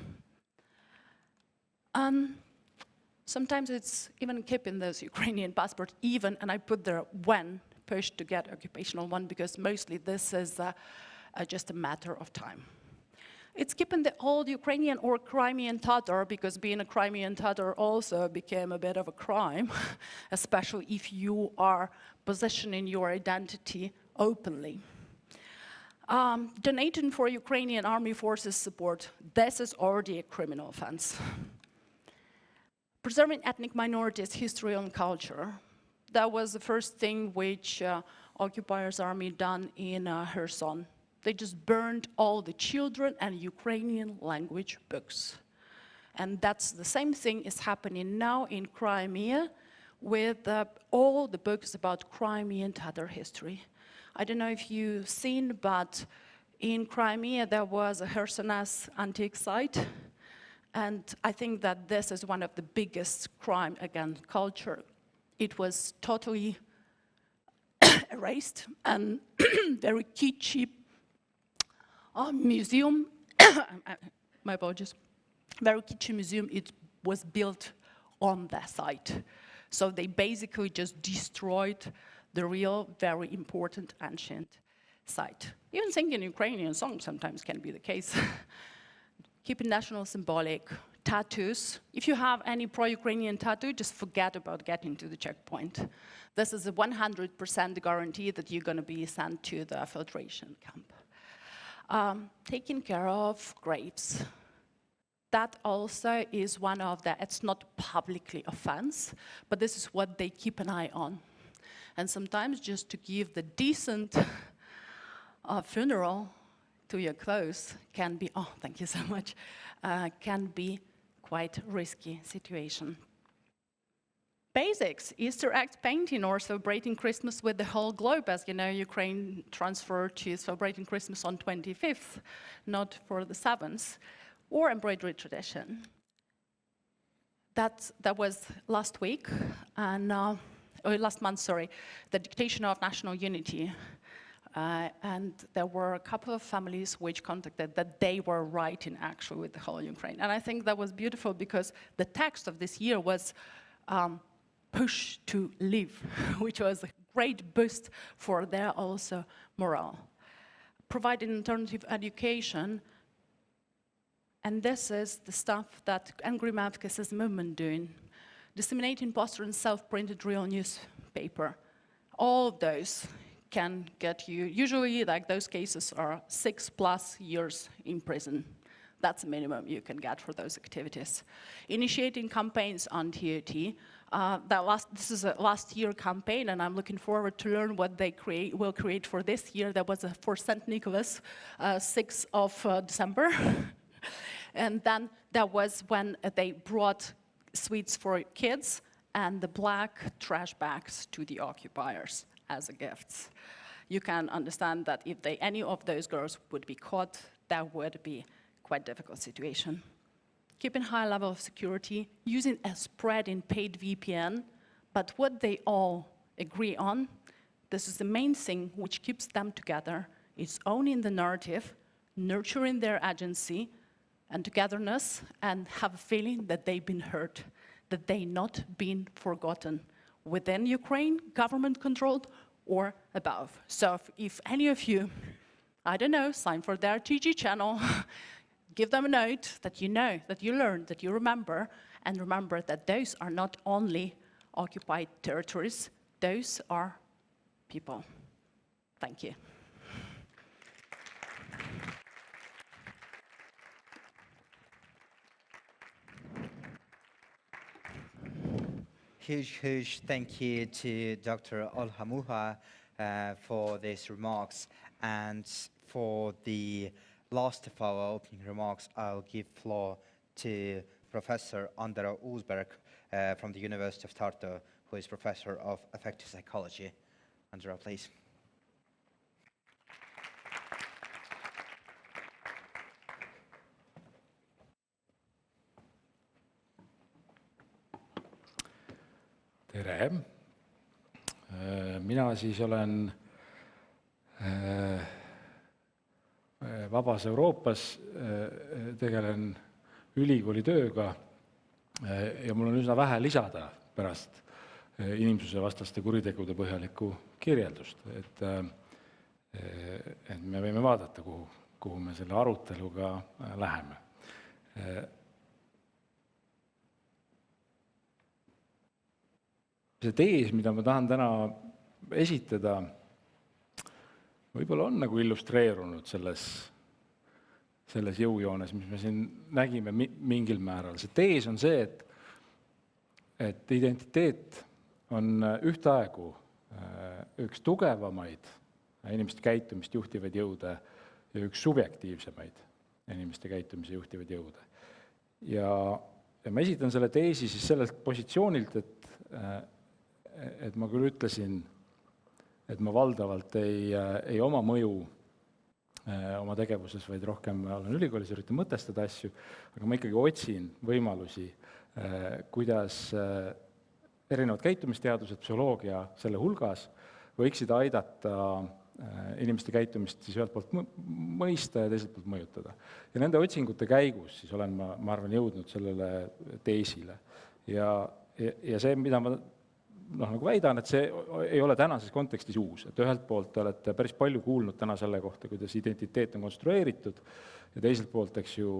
Sometimes it's even keeping those Ukrainian passport even, and I put there when pushed to get occupational one, because mostly this is just a matter of time. It's keeping the old Ukrainian or Crimean Tatar, because being a Crimean Tatar also became a bit of a crime, especially if you are positioning your identity openly. Donating for Ukrainian army forces support, this is already a criminal offense. Preserving ethnic minorities' history and culture, that was the first thing which occupiers' army done in Kherson. They just burned all the children and Ukrainian language books. And that's the same thing is happening now in Crimea with all the books about Crimean Tatar history. I don't know if you've seen, but in Crimea there was a Khersonese antique site. And I think that this is one of the biggest crime against culture. It was totally erased and very kitschy museum, my apologies, very kitschy museum, it was built on that site. So they basically just destroyed the real, very important ancient site. Even singing Ukrainian songs sometimes can be the case. Keeping national symbolic, tattoos. If you have any pro-Ukrainian tattoo, just forget about getting to the checkpoint. This is a 100% guarantee that you're going to be sent to the filtration camp. Taking care of graves. That also is one of the, it's not publicly offense, but this is what they keep an eye on. And sometimes just to give the decent funeral to your clothes can be, oh, thank you so much, can be quite risky situation. Basics, Easter egg painting or celebrating Christmas with the whole globe. As you know, Ukraine transferred to celebrating Christmas on 25th, not for the 7th, or embroidery tradition. That was last week, and last month, sorry, the dictation of national unity. And there were a couple of families which contacted that they were writing actually with the whole Ukraine. And I think that was beautiful because the text of this year was push to live, which was a great boost for their also morale. Providing alternative education, and this is the stuff that Angry Mavkes' movement doing. Disseminating poster and self-printed real newspaper. All of those can get you, usually like those cases are 6+ years in prison. That's the minimum you can get for those activities. Initiating campaigns on TOT. This is a last year campaign, and I'm looking forward to learn what they will create for this year. That was for St. Nicholas, 6th of December. And then that was when they brought sweets for kids and the black trash bags to the occupiers. as a gift. You can understand that if any of those girls would be caught, that would be quite a difficult situation. Keeping high level of security, using a spread in paid VPN, but what they all agree on, this is the main thing which keeps them together, is owning the narrative, nurturing their agency and togetherness, and have a feeling that they've been heard, that they've not been forgotten within Ukraine, government-controlled, or above. So if any of you, I don't know, sign for their TG channel, give them a note that you know, that you learned, that you remember, and remember that those are not only occupied territories, those are people. Thank you. Huge thank you to Dr. Olha Mukha for these remarks. And for the last of our opening remarks, I'll give floor to Professor Andero Uusberg from the University of Tartu, who is Professor of Affective Psychology. Andero, please. Tere! Mina siis olen Vabas Euroopas, tegelen ülikooli tööga ja mul on üsna vähe lisada pärast inimsuse vastaste kuritegude põhjalikku kirjeldust. Et me võime vaadata, kuhu me selle aruteluga läheme. See tees, mida ma tahan täna esitada, võib-olla on nagu illustreerunud selles jõujoones, mis me siin nägime mingil määral. See tees on see, et identiteet on ühtaegu üks tugevamaid inimeste käitumist juhtivaid jõude ja üks subjektiivsemaid inimeste käitumise juhtivaid jõude. Ja ma esitan selle teesi siis sellelt positsioonilt, et ma küll ütlesin, et ma valdavalt ei oma mõju oma tegevuses, vaid rohkem olen ülikoolis, üritan mõtestada asju, aga ma ikkagi otsin võimalusi, kuidas erinevad käitumisteadused, psühholoogia selle hulgas, võiksid aidata inimeste käitumist siis ühelt poolt mõista ja teiselt poolt mõjutada. Ja nende otsingute käigus siis olen ma arvan, jõudnud sellele teesile. Ja see, mida ma nagu väidan, et see ei ole tänases kontekstis uus. Et ühelt poolt te olete päris palju kuulnud täna selle kohta, kuidas identiteet on konstrueeritud ja teiselt poolt, eks ju,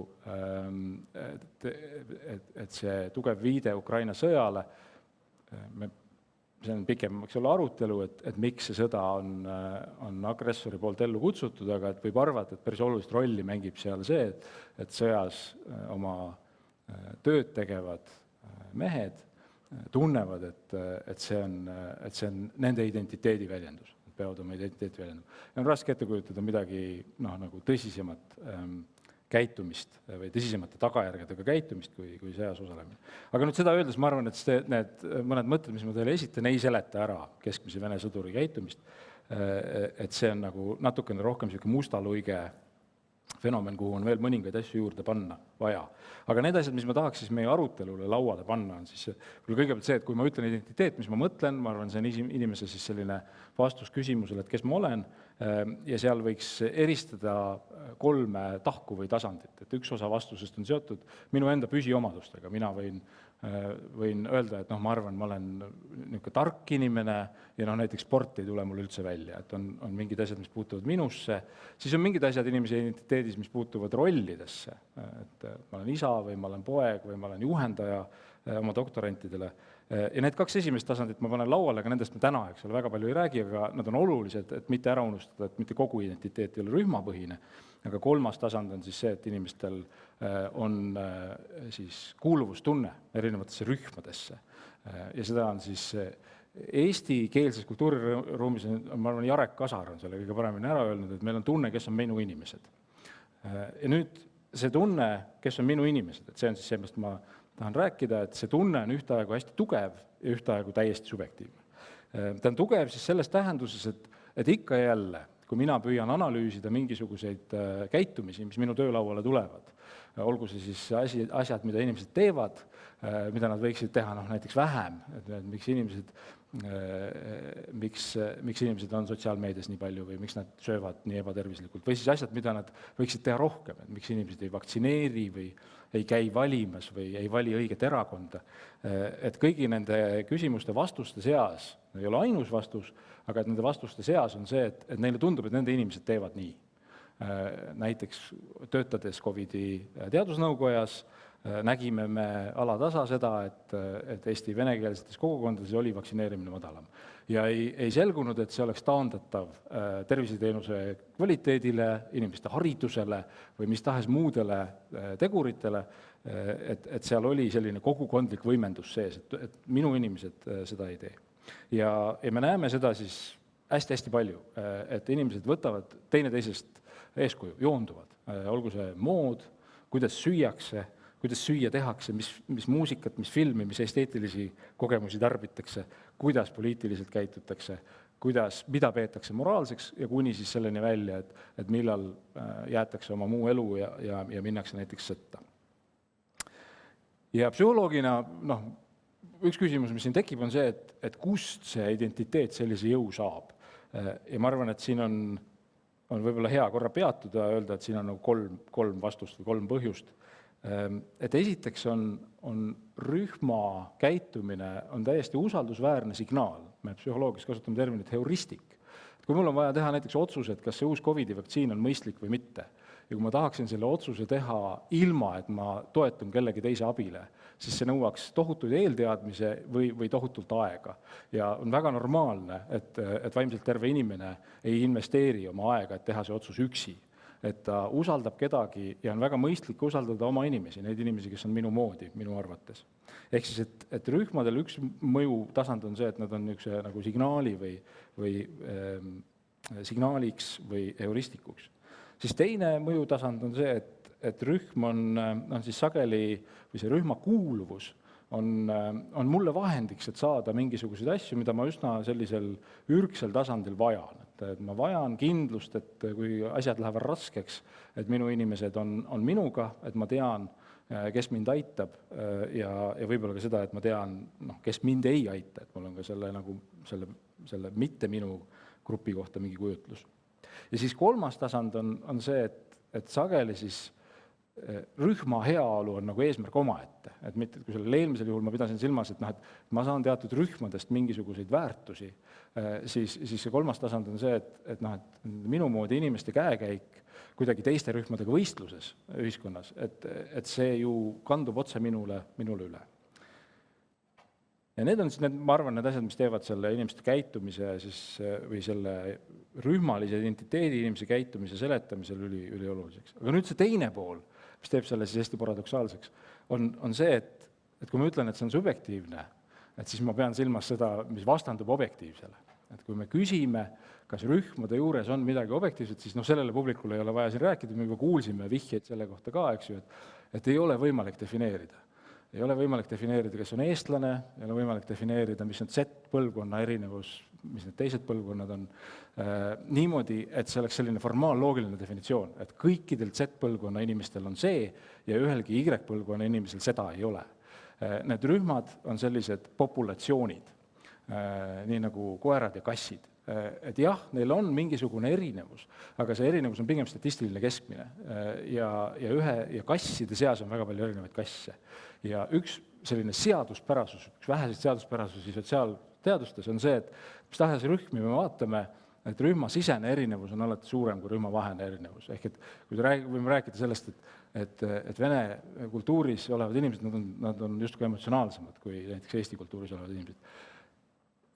et see tugev viide Ukraina sõjale, see on pikem arutelu, et miks see sõda on agressori poolt ellu kutsutud, aga et võib arvata, et päris olulist rolli mängib seal see, et sõjas oma tööd tegevad mehed tunnevad, et see on nende identiteedi väljendus, peavad oma identiteeti väljendama. Ja on raske ette kujutada midagi nagu tõsisemat käitumist või tõsisemate tagajärgedega käitumist kui sõjas osalemine. Aga nüüd seda öeldes ma arvan, et need mõned mõtted, mis ma teile esitan, ei seleta ära keskmise Vene sõduri käitumist, et see on nagu natukene rohkem selline mustaluige fenomen, kuhu on veel mõningaid asju juurde panna vaja. Aga need asjad, mis ma tahaks siis meie arutelule lauale panna, on siis kõigepealt see, et kui ma ütlen identiteet, mis ma mõtlen, ma arvan, see on inimese siis selline vastus küsimusele, et kes ma olen, ja seal võiks eristada 3 tahku või tasandit. Et üks osa vastusest on seotud minu enda püsiomadustega. Mina võin öelda, et ma arvan, ma olen niisugune tark inimene ja näiteks sport ei tule mul üldse välja. Et on mingid asjad, mis puutuvad minusse. Siis on mingid asjad inimese identiteedis, mis puutuvad rollidesse. Et ma olen isa või ma olen poeg või ma olen juhendaja oma doktorantidele. Ja need 2 esimest tasandit ma panen lauale, aga nendest me täna, eks ole, väga palju ei räägi, aga nad on olulised, et mitte ära unustada, et mitte kogu identiteet ei ole rühmapõhine. Aga 3. tasand on siis see, et inimestel on siis kuuluvustunne erinevatesse rühmadesse. Ja seda on siis Eesti keelses kultuuriruumis, ma arvan, Jarek Kasar on selle kõige paremini ära öelnud, et meil on tunne, kes on minu inimesed. Ja nüüd see tunne, kes on minu inimesed, et see on siis see, millest ma tahan rääkida, et see tunne on ühtaegu hästi tugev ja ühtaegu täiesti subjektiivne. Ta on tugev siis selles tähenduses, et ikka jälle, kui mina püüan analüüsida mingisuguseid käitumisi, mis minu töölauale tulevad, olgu see siis asjad, mida inimesed teevad, mida nad võiksid teha näiteks vähem, et miks inimesed on sotsiaalmeedias nii palju või miks nad söövad nii ebatervislikult, või siis asjad, mida nad võiksid teha rohkem, et miks inimesed ei vaktsineeri või ei käi valimas või ei vali õiget erakonda. Et kõigi nende küsimuste vastuste seas, ei ole ainus vastus, aga et nende vastuste seas on see, et neile tundub, et nende inimesed teevad nii. Näiteks töötades COVID-i teadusnõukojas nägime me alatasa seda, et Eesti venekeelsetes kogukondades oli vaktsineerimine madalam. Ja ei selgunud, et see oleks taandatav terviseteenuse kvaliteedile, inimeste haridusele või mis tahes muudele teguritele, et seal oli selline kogukondlik võimendus sees, et minu inimesed seda ei tee. Ja me näeme seda siis hästi-hästi palju, et inimesed võtavad teineteisest eeskuju, joonduvad, olgu see mood, kuidas süüakse, kuidas süüa tehakse, mis muusikat, mis filmi, mis esteetilisi kogemusi tarbitakse, kuidas poliitiliselt käitutakse, mida peetakse moraalseks ja kuni siis selleni välja, et millal jäetakse oma muu elu ja minnakse näiteks sõtta. Ja psühholoogina, üks küsimus, mis siin tekib, on see, et kust see identiteet sellise jõu saab. Ja ma arvan, et siin on võib-olla hea korra peatuda ja öelda, et siin on kolm vastust või 3 põhjust. Et esiteks on rühma käitumine on täiesti usaldusväärne signaal. Me psühholoogias kasutame terminit heuristik. Kui mul on vaja teha näiteks otsus, et kas see uus COVID-i vaktsiin on mõistlik või mitte, ja kui ma tahaksin selle otsuse teha ilma, et ma toetun kellegi teise abile, siis see nõuaks tohutuid eelteadmise või tohutult aega. Ja on väga normaalne, et vaimselt terve inimene ei investeeri oma aega, et teha see otsus üksi. Et ta usaldab kedagi ja on väga mõistlik usaldada oma inimesi, neid inimesi, kes on minu moodi, minu arvates. Ehk siis, et rühmadel üks mõju tasand on see, et nad on niisuguse nagu signaali või signaaliks või heuristikuks. Siis teine mõju tasand on see, et rühm on siis sageli, või see rühma kuuluvus on mulle vahendiks, et saada mingisuguseid asju, mida ma üsna sellisel ürgsel tasandil vajan. Et ma vajan kindlust, et kui asjad lähevad raskeks, et minu inimesed on minuga, et ma tean, kes mind aitab ja võib-olla ka seda, et ma tean, kes mind ei aita, et mul on ka selle mitte minu grupi kohta mingi kujutlus. Ja siis 3. tasand on see, et sageli siis rühma heaolu on nagu eesmärk omaette. Et mitte, kui sellel eelmisel juhul ma pidasin silmas, et ma saan teatud rühmadest mingisuguseid väärtusi, siis see 3. tasand on see, et minu moodi inimeste käekäik kuidagi teiste rühmadega võistluses ühiskonnas, et see ju kandub otse minule üle. Ja need on siis, ma arvan, need asjad, mis teevad selle inimeste käitumise siis, või selle rühmalise identiteedi inimese käitumise seletamisel ülioluliseks. Aga nüüd see teine pool, mis teeb selle siis hästi paradoksaalseks, on see, et kui ma ütlen, et see on subjektiivne, et siis ma pean silmas seda, mis vastandub objektiivsele. Et kui me küsime, kas rühmade juures on midagi objektiivset, siis sellele publikule ei ole vaja siin rääkida, me juba kuulsime vihjeid selle kohta ka, eks ju, et ei ole võimalik defineerida. Ei ole võimalik defineerida, kes on eestlane, ei ole võimalik defineerida, mis on Z-põlvkonna erinevus, mis need teised põlvkonnad on. Niimoodi, et see oleks selline formaaalloogiline definitsioon, et kõikidel Z-põlvkonna inimestel on see ja ühelgi Y-põlvkonna inimesel seda ei ole. Need rühmad on sellised populatsioonid, nii nagu koerad ja kassid. Et jah, neil on mingisugune erinevus, aga see erinevus on pigem statistiline keskmine ja kasside seas on väga palju erinevaid kasse. Ja üks selline seaduspärasus, üks väheseid seaduspärasusi sotsiaalteadustes on see, et mis tahes rühmi me vaatame, et rühmasisene erinevus on alati suurem kui rühmavahene erinevus. Ehk et kui võime rääkida sellest, et vene kultuuris olevad inimesed, nad on justkui emotsionaalsemad kui näiteks Eesti kultuuris olevad inimesed.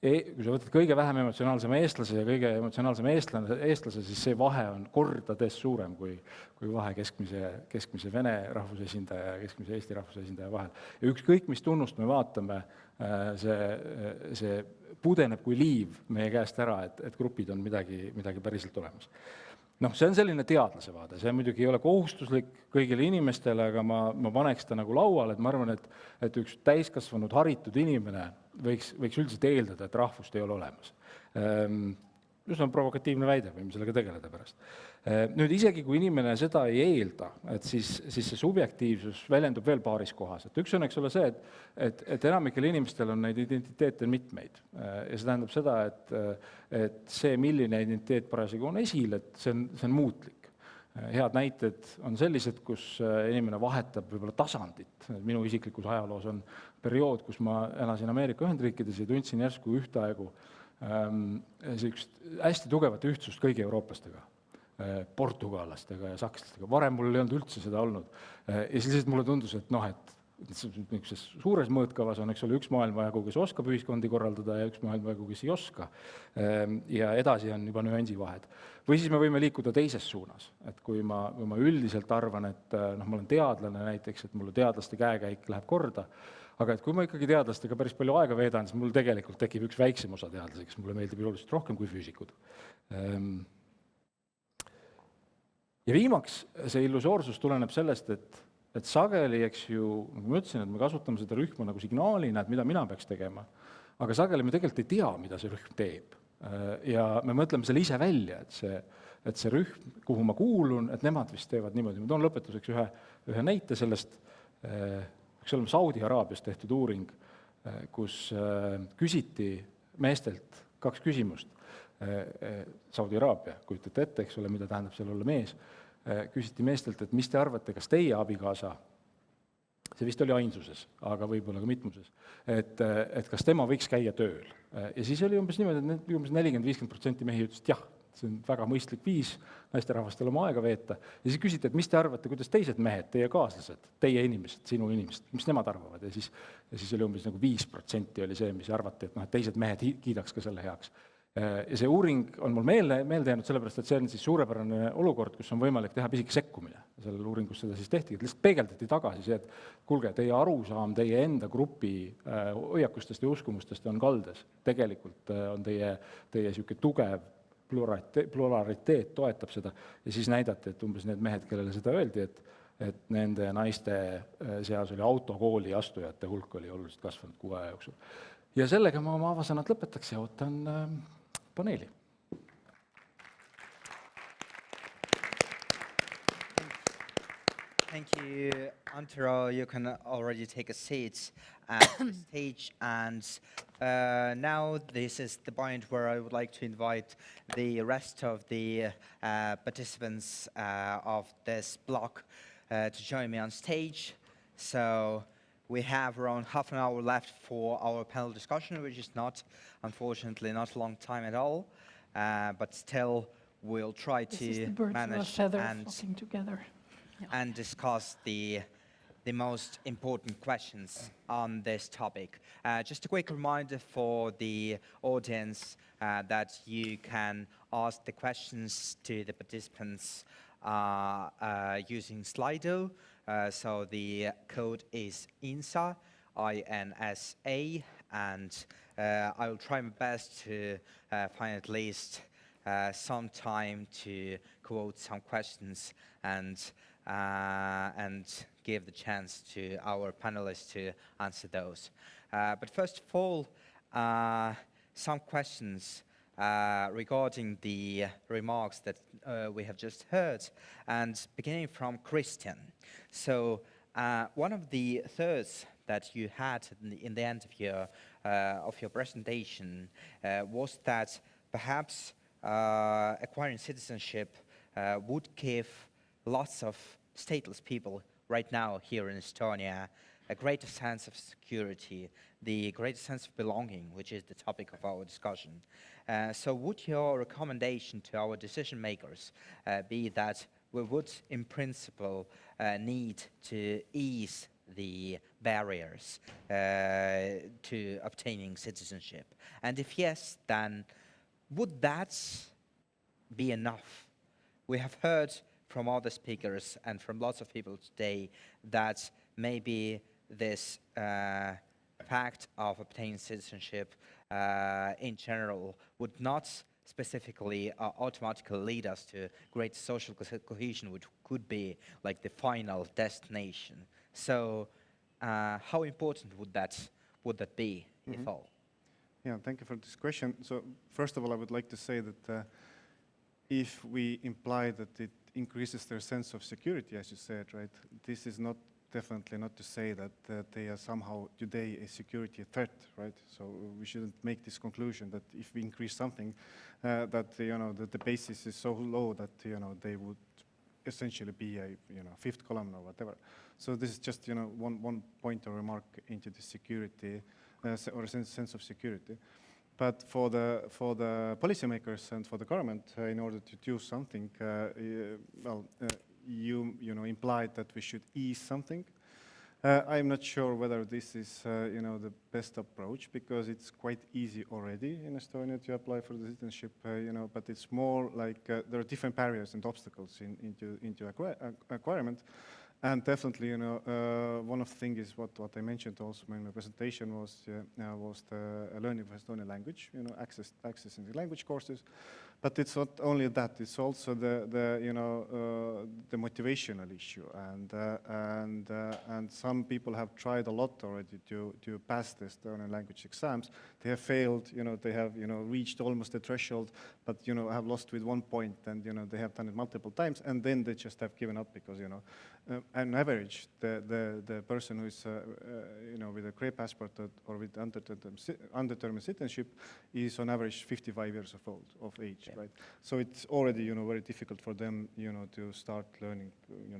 Kui sa võtad kõige vähem emotsionaalsema eestlase ja kõige emotsionaalsema eestlase, siis see vahe on kordades suurem kui vahe keskmise vene rahvusesindaja ja keskmise Eesti rahvusesindaja vahel. Ja ükskõik, mis tunnust me vaatame, see pudeneb kui liiv meie käest ära, et grupid on midagi päriselt olemas. See on selline teadlase vaade, see muidugi ei ole kohustuslik kõigile inimestele, aga ma paneks ta nagu lauale, et ma arvan, et üks täiskasvanud haritud inimene võiks üldiselt eeldada, et rahvust ei ole olemas. Üsna provokatiivne väide, võime sellega tegeleda pärast. Nüüd isegi, kui inimene seda ei eelda, et siis see subjektiivsus väljendub veel paaris kohas. Et üks on, eks ole, see, et enamikel inimestel on neid identiteete mitmeid. Ja see tähendab seda, et see, milline identiteet parasjagu on esil, et see on muutlik. Head näited on sellised, kus inimene vahetab võib-olla tasandit. Minu isiklikus ajaloos on periood, kus ma elasin Ameerika Ühendriikides ja tundsin järsku ühtaegu hästi tugevat ühtsust kõigi eurooplastega, portugallastega ja sakslastega. Varem mul ei olnud üldse seda olnud. Ja siis mulle tundus, et niisuguses suures mõõtkavas on, eks ole, üks maailmajagu, kes oskab ühiskondi korraldada ja üks maailmajagu, kes ei oska. Ja edasi on juba nüansi vahed. Või siis me võime liikuda teises suunas. Et kui ma üldiselt arvan, et ma olen teadlane näiteks, et mulle teadlaste käekäik läheb korda, aga et kui ma ikkagi teadlastega päris palju aega veedan, siis mul tegelikult tekib üks väiksem osa teadlasi, kes mulle meeldib oluliselt rohkem kui füüsikud. Ja viimaks see illusoorsus tuleneb sellest, et sageli, eks ju, nagu ma ütlesin, et me kasutame seda rühma nagu signaalina, et mida mina peaks tegema, aga sageli me tegelikult ei tea, mida see rühm teeb. Ja me mõtleme selle ise välja, et see rühm, kuhu ma kuulun, et nemad vist teevad niimoodi. Ma toon lõpetuseks ühe näite sellest, eks oleme Saudi Araabias tehtud uuring, kus küsiti meestelt 2 küsimust. Saudi Araabia, kujutate ette, eks ole, mida tähendab seal olla mees. Küsiti meestelt, et mis te arvate, kas teie abikaasa, see vist oli ainsuses, aga võib-olla ka mitmuses, et kas tema võiks käia tööl. Ja siis oli umbes niimoodi, et umbes 40-50% mehi ütlesid jah. See on väga mõistlik viis naisterahvastel oma aega veeta. Ja siis küsiti, et mis te arvate, kuidas teised mehed, teie kaaslased, teie inimesed, sinu inimesed, mis nemad arvavad? Ja siis oli umbes nagu 5% oli see, mis arvati, et teised mehed kiidaks ka selle heaks. Ja see uuring on mul meelde jäänud sellepärast, et see on siis suurepärane olukord, kus on võimalik teha pisike sekkumine. Sellel uuringus seda siis tehtigi, et lihtsalt peegeldati tagasi see, et kuulge, teie arusaam teie enda grupi hoiakustest ja uskumustest on kaldes. Tegelikult on teie siuke tugev pluraliteet toetab seda ja siis näidati, et umbes need mehed, kellele seda öeldi, et nende naiste seas oli autokooli astujate hulk oli oluliselt kasvanud 6 aja jooksul. Ja sellega ma oma avasõnad lõpetaks ja ootan paneeli. Thank you, Andero. You can already take a seat at the stage. And now this is the point where I would like to invite the rest of the participants of this block to join me on stage. So we have around half an hour left for our panel discussion, which is unfortunately not a long time at all. But still, we'll try to manage and discuss the most important questions on this topic. Just a quick reminder for the audience that you can ask the questions to the participants using Slido. So the code is INSA, I-N-S-A, and I will try my best to find at least some time to quote some questions and give the chance to our panelists to answer those. But first of all, some questions regarding the remarks that we have just heard, and beginning from Kristjan. So one of the thoughts that you had in the end of your presentation was that perhaps acquiring citizenship would give lots of stateless people right now here in Estonia a greater sense of security, the greater sense of belonging, which is the topic of our discussion. So would your recommendation to our decision makers be that we would, in principle, need to ease the barriers to obtaining citizenship? And if yes, then would that be enough? We have heard from other speakers and from lots of people today that maybe this fact of obtaining citizenship in general would not specifically automatically lead us to great social cohesion, which could be like the final destination. So how important would that be if all? Yeah, thank you for this question. So first of all, I would like to say that if we imply that it increases their sense of security, as you said, right, this is not definitely not to say that they are somehow today a security threat, right? So we shouldn't make this conclusion that if we increase something, that that the basis is so low that they would essentially be a fifth column or whatever. So this is just one point or remark into the security or a sense of security. But for the policymakers and for the government, in order to do something, you implied that we should ease something. I'm not sure whether this is the best approach, because it's quite easy already in Estonia to apply for the citizenship. But it's more like there are different barriers and obstacles into acquirement. And definitely, one of the things is what I mentioned also in my presentation was the learning of Estonian language, access in the language courses. But it's not only that; it's also the motivational issue, and some people have tried a lot already to pass the Estonian language exams. They have failed. They have reached almost the threshold, but have lost with 1 point, and they have done it multiple times, and then they just have given up because on average, the person who is with a grey passport or with undetermined citizenship is on average 55 years of age, yeah. Right? So it's already very difficult for them to start learning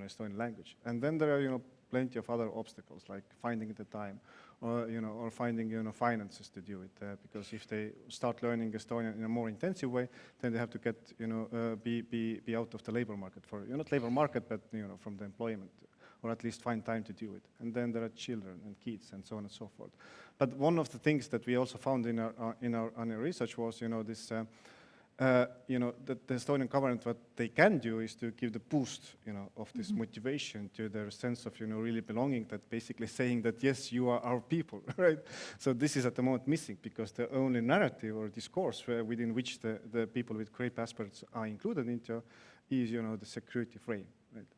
Estonian language. And then there are plenty of other obstacles, like finding the time or finding finances to do it, because if they start learning Estonian in a more intensive way, then they have to get be out of the labor market for not labor market, but from the employment, or at least find time to do it. And then there are children and kids and so on and so forth. But one of the things that we also found in our research was this. That the Estonian government, what they can do is to give the boost, of this motivation to their sense of, really belonging, that basically saying that, yes, you are our people, right? So this is at the moment missing, because the only narrative or discourse within which the people with grey passports are included into is, the security frame, right?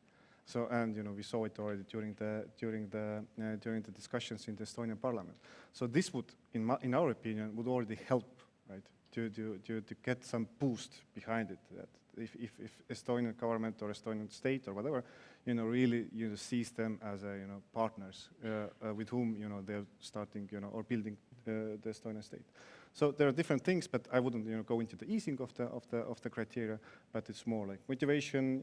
So, and, we saw it already during the discussions in the Estonian parliament. So this would, in our opinion, would already help, right? To get some boost behind it, that if Estonian government or Estonian state or whatever, really sees them as partners with whom they're starting or building the Estonian state. So there are different things, but I wouldn't go into the easing of the criteria, but it's more like motivation,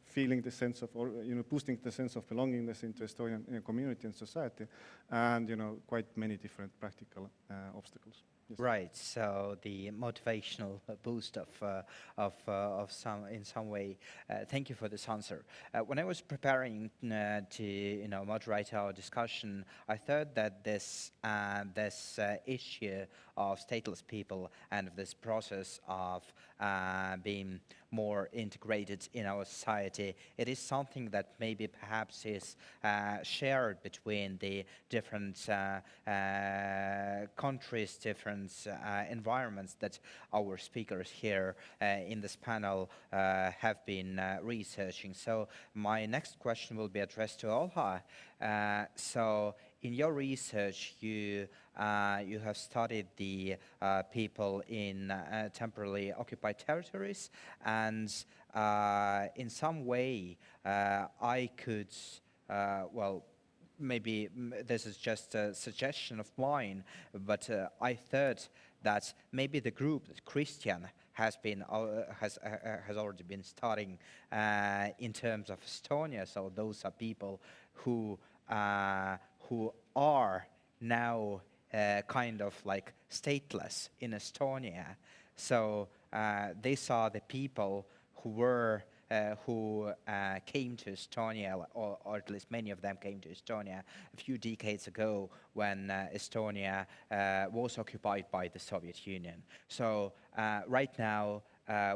feeling the sense of, or boosting the sense of belongingness into Estonian community and society, and quite many different practical obstacles. Yes. Right. So the motivational boost of some in some way. Thank you for this answer. When I was preparing to moderate our discussion, I thought that this issue of stateless people and this process of being more integrated in our society, it is something that maybe perhaps is shared between the different countries, different environments that our speakers here in this panel have been researching. So my next question will be addressed to Olha. So in your research, you have studied the people in temporarily occupied territories, and in some way I could, maybe this is just a suggestion of mine, but I thought that maybe the group that Kristjan has already been studying in terms of Estonia. So those are people who are now kind of like stateless in Estonia. So these are the people who were who came to Estonia, or at least many of them came to Estonia a few decades ago when Estonia was occupied by the Soviet Union. So right now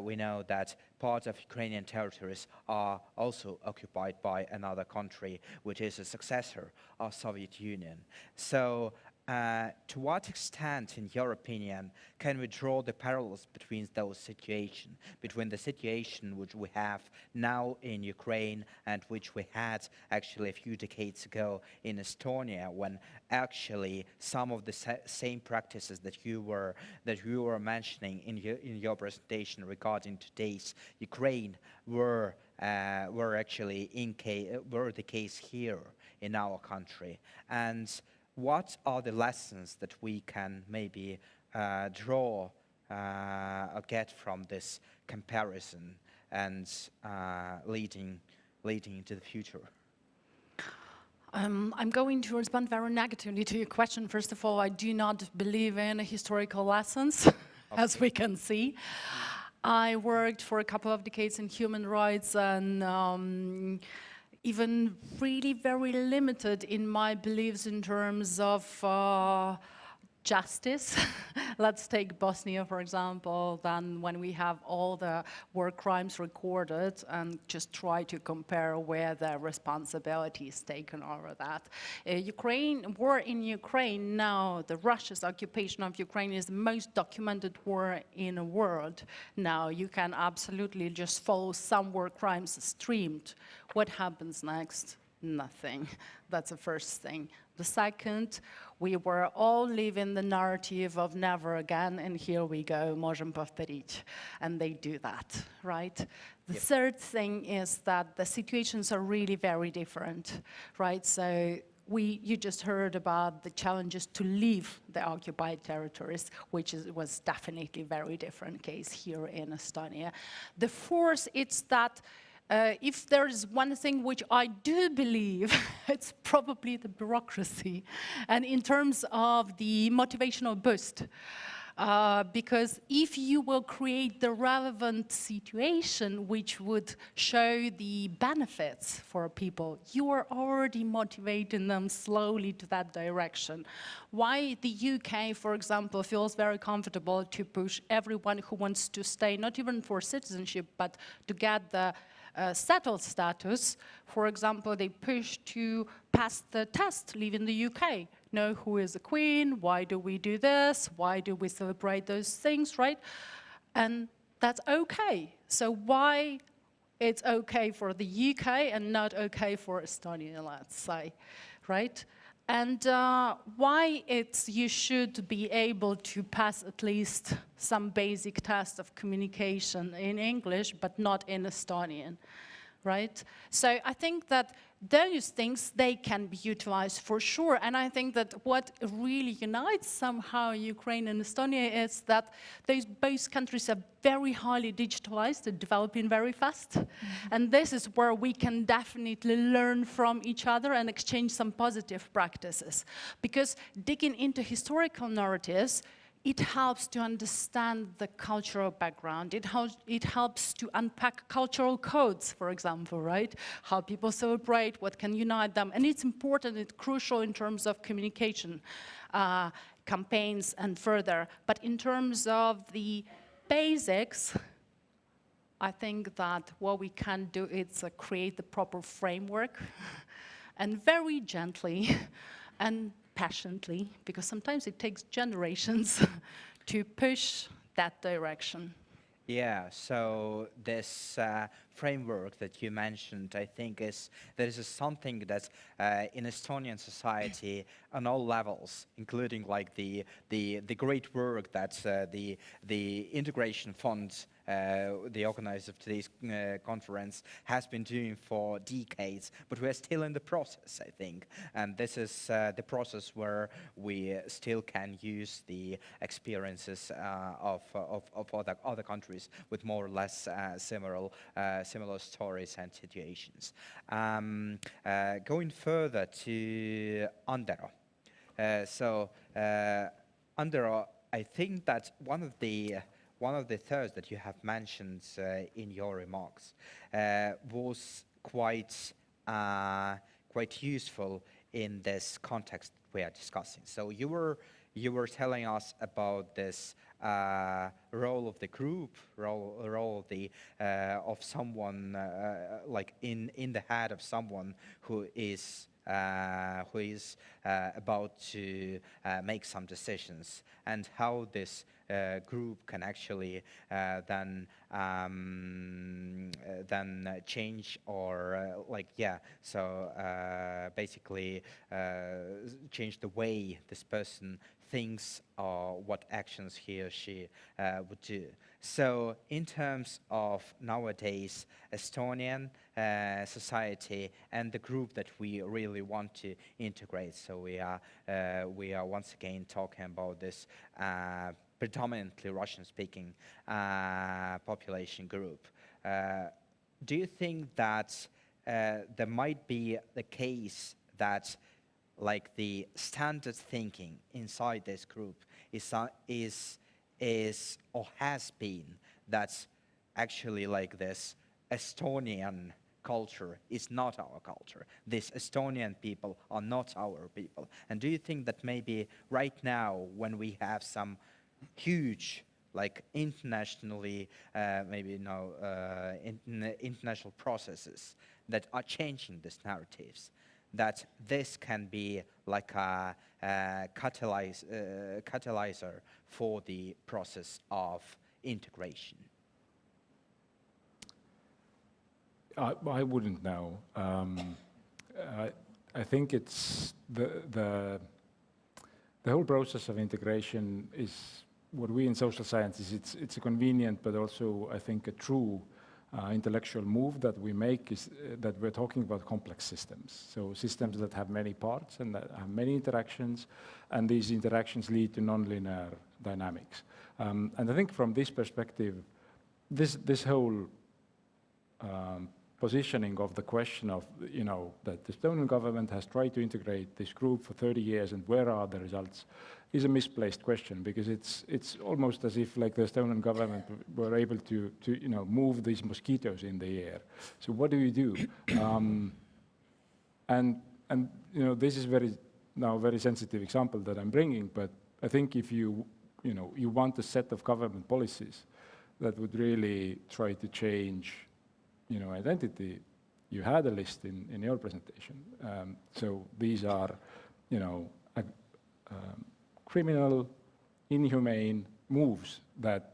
we know that parts of Ukrainian territories are also occupied by another country, which is a successor of Soviet Union. So to what extent, in your opinion, can we draw the parallels between those situations, between the situation which we have now in Ukraine and which we had actually a few decades ago in Estonia, when actually some of the same practices that you were mentioning in your presentation regarding today's Ukraine were actually were the case here in our country? And what are the lessons that we can maybe draw or get from this comparison and leading into the future? I'm going to respond very negatively to your question. First of all, I do not believe in historical lessons, as we can see. I worked for a couple of decades in human rights and even really very limited in my beliefs in terms of justice. Let's take Bosnia, for example, then when we have all the war crimes recorded and just try to compare where the responsibility is taken over that. War in Ukraine now, the Russia's occupation of Ukraine is the most documented war in the world. Now you can absolutely just follow some war crimes streamed. What happens next? Nothing. That's the first thing. The second, we were all living the narrative of never again, and here we go, можем повторить, and they do that, right? The third thing is that the situations are really very different, right? So you just heard about the challenges to leave the occupied territories, which was definitely a very different case here in Estonia. The fourth, it's that if there is one thing which I do believe, it's probably the bureaucracy. And in terms of the motivational boost, because if you will create the relevant situation which would show the benefits for people, you are already motivating them slowly to that direction. Why the UK, for example, feels very comfortable to push everyone who wants to stay, not even for citizenship, but to get the settled status. For example, they push to pass the test, leaving the UK. Know who is the queen, why do we do this, why do we celebrate those things, right? And that's okay. So why it's okay for the UK and not okay for Estonia, let's say, right? And why you should be able to pass at least some basic test of communication in English, but not in Estonian, right? So I think that those things, they can be utilized for sure. And I think that what really unites somehow Ukraine and Estonia is that both countries are very highly digitalized and developing very fast. Mm-hmm. And this is where we can definitely learn from each other and exchange some positive practices. Because digging into historical narratives, it helps to understand the cultural background. It helps to unpack cultural codes, for example, right? How people celebrate, what can unite them. And it's important, it's crucial in terms of communication, campaigns and further. But in terms of the basics, I think that what we can do is create the proper framework and very gently and passionately, because sometimes it takes generations to push that direction. Yeah, so this framework that you mentioned, I think there is something that in Estonian society on all levels, including like the great work that the Integration Fund, the organizer of today's conference, has been doing for decades, but we're still in the process, I think. And this is the process where we still can use the experiences of other countries with more or less similar stories and situations. Going further to Andero. Andero, I think that one of the thirds that you have mentioned in your remarks was quite useful in this context we are discussing. So you were telling us about this role of the group, role of someone like in the head of someone who is who is about to make some decisions, and how this group can actually then change or basically change the way this person thinks or what actions he or she would do. So in terms of nowadays Estonian society and the group that we really want to integrate, so we are once again talking about this predominantly Russian-speaking population group. Do you think that there might be the case that like the standard thinking inside this group is or has been that actually like this Estonian culture is not our culture. These Estonian people are not our people. And do you think that maybe right now when we have some huge like internationally, international processes that are changing these narratives, that this can be like a catalyzer for the process of integration? I wouldn't know. I think it's the whole process of integration is what we in social sciences, it's a convenient but also I think a true intellectual move that we make is that we're talking about complex systems. So systems that have many parts and that have many interactions, and these interactions lead to nonlinear dynamics. And I think from this perspective, this whole positioning of the question of, that the Estonian government has tried to integrate this group for 30 years and where are the results, is a misplaced question, because it's almost as if like the Estonian government were able to move these mosquitoes in the air. So what do you do? And this is very sensitive example that I'm bringing, but I think if you want a set of government policies that would really try to change identity, you had a list in your presentation. So these are, criminal, inhumane moves that,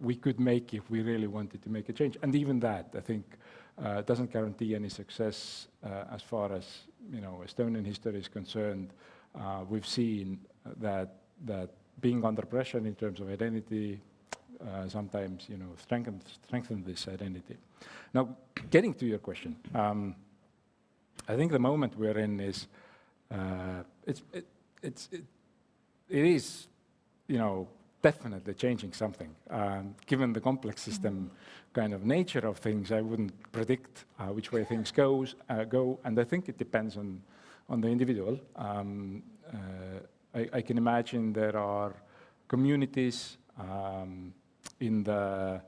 we could make if we really wanted to make a change. And even that, I think, doesn't guarantee any success as far as, Estonian history is concerned. We've seen that being under pressure in terms of identity sometimes, strengthen this identity. Now, getting to your question, I think the moment we're in is, it is, definitely changing something. Given the complex system kind of nature of things, I wouldn't predict which way things go, and I think it depends on the individual. I can imagine there are communities in the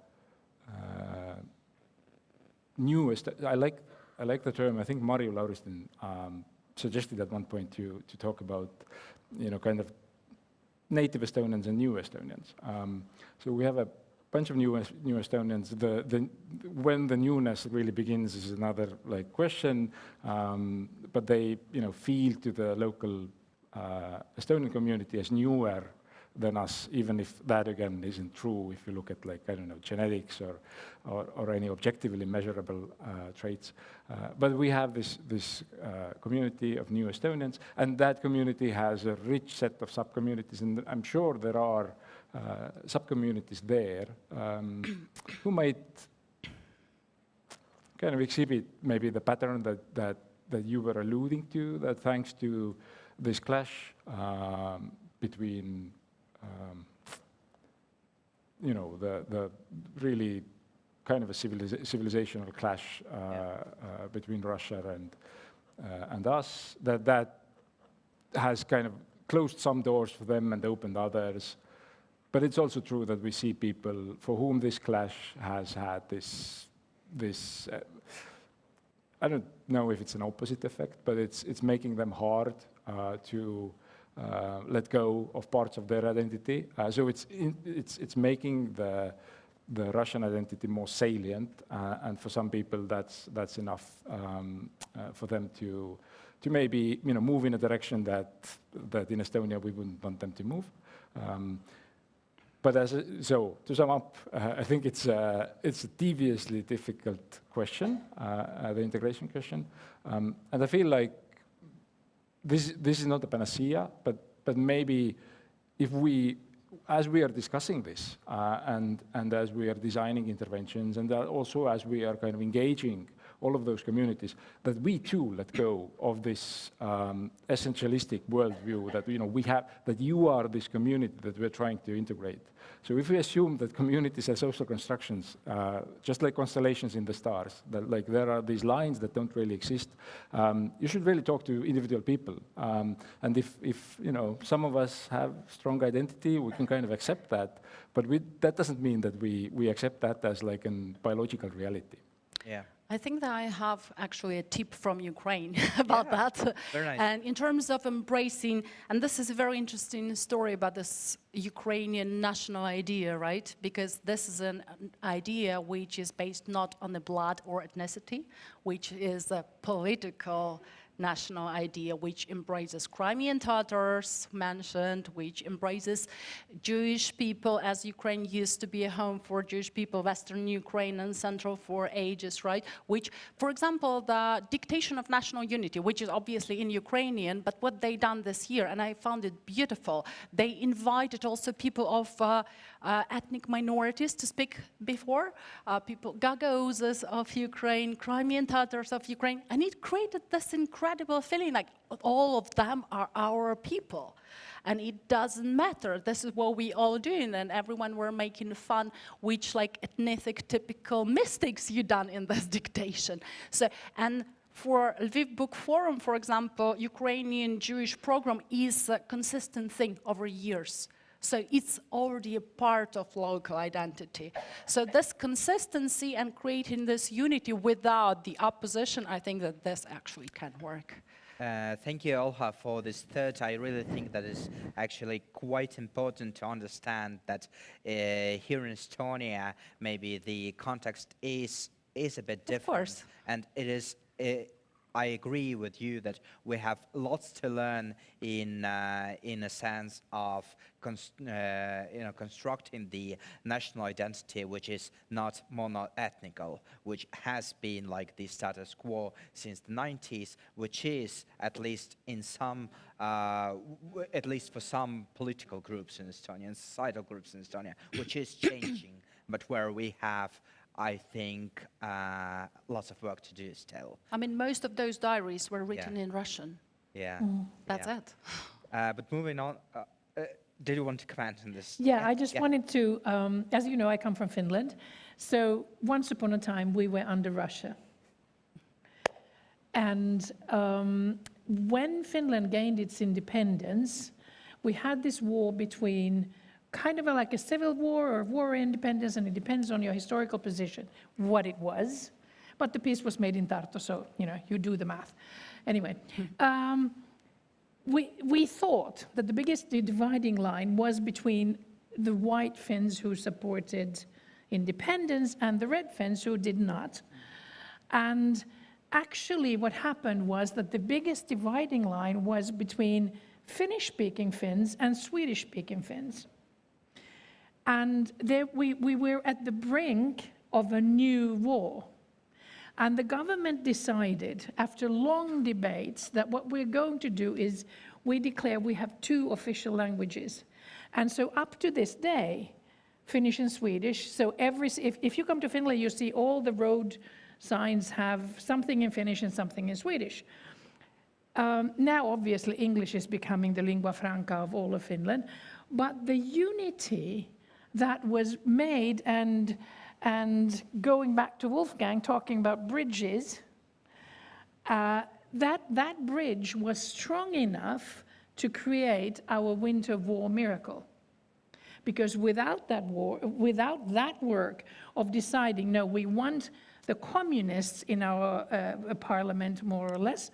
newest. I like the term. I think Marju Lauristin suggested at one point to talk about, kind of native Estonians and new Estonians. So we have a bunch of new Estonians. When the newness really begins is another question, but they feel to the local Estonian community as newer than us, even if that again isn't true if you look at genetics or any objectively measurable traits. But we have this community of new Estonians, and that community has a rich set of sub-communities, and I'm sure there are sub-communities there who might kind of exhibit maybe the pattern that you were alluding to, that thanks to this clash between the really kind of a civilizational clash between Russia and us, that has kind of closed some doors for them and opened others. But it's also true that we see people for whom this clash has had this I don't know if it's an opposite effect, but it's making them hard to let go of parts of their identity. So it's making the Russian identity more salient, and for some people that's enough for them to to maybe move in a direction that in Estonia we wouldn't want them to move. But so to sum up, I think it's a deviously difficult question, the integration question, and I feel like this is not a panacea, but maybe if we, as we are discussing this, and as we are designing interventions, and also as we are kind of engaging all of those communities, that we too let go of this essentialistic worldview that we have, that you are this community that we're trying to integrate. So if we assume that communities are social constructions, just like constellations in the stars, that like there are these lines that don't really exist, you should really talk to individual people. And if some of us have strong identity, we can kind of accept that, but that doesn't mean that we accept that as like a biological reality. Yeah. I think that I have actually a tip from Ukraine about that. Very nice. And in terms of embracing, and this is a very interesting story about this Ukrainian national idea, right? Because this is an idea which is based not on the blood or ethnicity, which is a political national idea which embraces Crimean Tatars mentioned, which embraces Jewish people, as Ukraine used to be a home for Jewish people, Western Ukraine and Central for ages, right? Which, for example, the dictation of national unity, which is obviously in Ukrainian, but what they done this year, and I found it beautiful, they invited also people of ethnic minorities to speak before, people, Gagauzes of Ukraine, Crimean Tatars of Ukraine, and it created this incredible feeling like all of them are our people. And it doesn't matter, this is what we all doing, and everyone were making fun which like ethnic typical mistakes you done in this dictation. So, and for Lviv Book Forum, for example, Ukrainian Jewish program is a consistent thing over years. So it's already a part of local identity. So this consistency and creating this unity without the opposition, I think that this actually can work. Thank you, Olha, for this third. I really think that is actually quite important to understand that here in Estonia, maybe the context is a bit different. Of course. And it is. I agree with you that we have lots to learn in a sense of constructing the national identity, which is not mono-ethnical, which has been like the status quo since the 90s, which is at least in some, at least for some political groups in Estonia and societal groups in Estonia, which is changing, but where we have, I think, lots of work to do still. I mean, most of those diaries were written in Russian. Yeah. That's it. But moving on, did you want to comment on this? Yeah, I just wanted to, as you know, I come from Finland. So once upon a time, we were under Russia. And when Finland gained its independence, we had this war between kind of like a civil war or war of independence, and it depends on your historical position, what it was. But the peace was made in Tartu, so, you do the math. Anyway, we thought that the biggest dividing line was between the white Finns who supported independence and the red Finns who did not. And actually what happened was that the biggest dividing line was between Finnish-speaking Finns and Swedish-speaking Finns. And there we were at the brink of a new war. And the government decided, after long debates, that what we're going to do is we declare we have two official languages. And so up to this day, Finnish and Swedish, so if you come to Finland, you see all the road signs have something in Finnish and something in Swedish. Now, obviously, English is becoming the lingua franca of all of Finland, but the unity that was made, and going back to Wolfgang, talking about bridges, that bridge was strong enough to create our Winter War miracle. Because without that war, without that work of deciding, no, we want the communists in our parliament, more or less,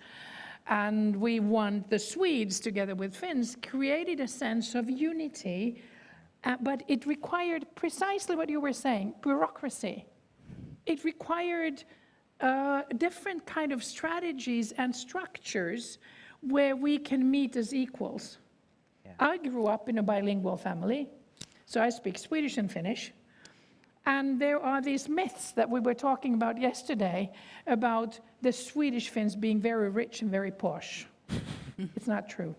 and we want the Swedes together with Finns, created a sense of unity. But it required precisely what you were saying, bureaucracy. It required different kind of strategies and structures where we can meet as equals. Yeah. I grew up in a bilingual family, so I speak Swedish and Finnish. And there are these myths that we were talking about yesterday about the Swedish Finns being very rich and very posh. It's not true.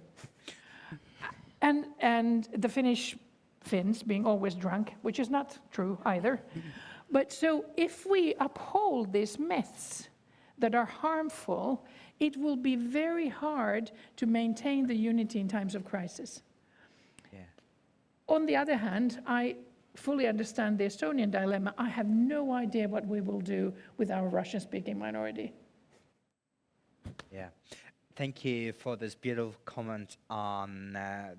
And the Finnish Finns being always drunk, which is not true either. But so if we uphold these myths that are harmful, it will be very hard to maintain the unity in times of crisis. Yeah. On the other hand, I fully understand the Estonian dilemma. I have no idea what we will do with our Russian-speaking minority. Yeah. Thank you for this beautiful comment on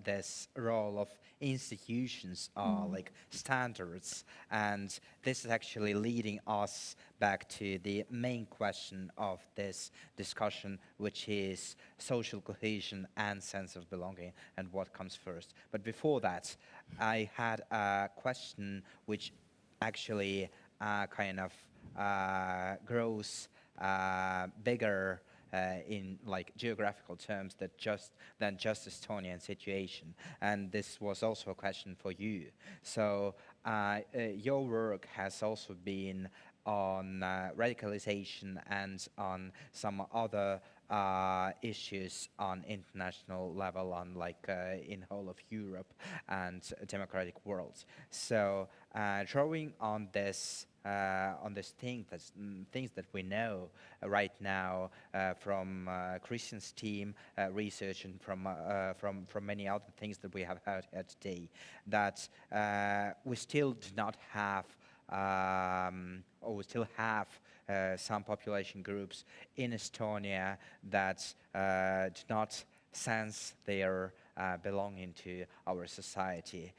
this role of institutions, like standards. And this is actually leading us back to the main question of this discussion, which is social cohesion and sense of belonging and what comes first. But before that, I had a question which actually kind of grows bigger in like geographical terms than just Estonian situation, and this was also a question for you. So your work has also been on radicalization and on some other issues on international level, on like in whole of Europe and democratic world. So drawing on this things that we know right now from Kristjan's team research and from many other things that we have heard here today, that we still do not have or we still have some population groups in Estonia that do not sense their belonging to our society.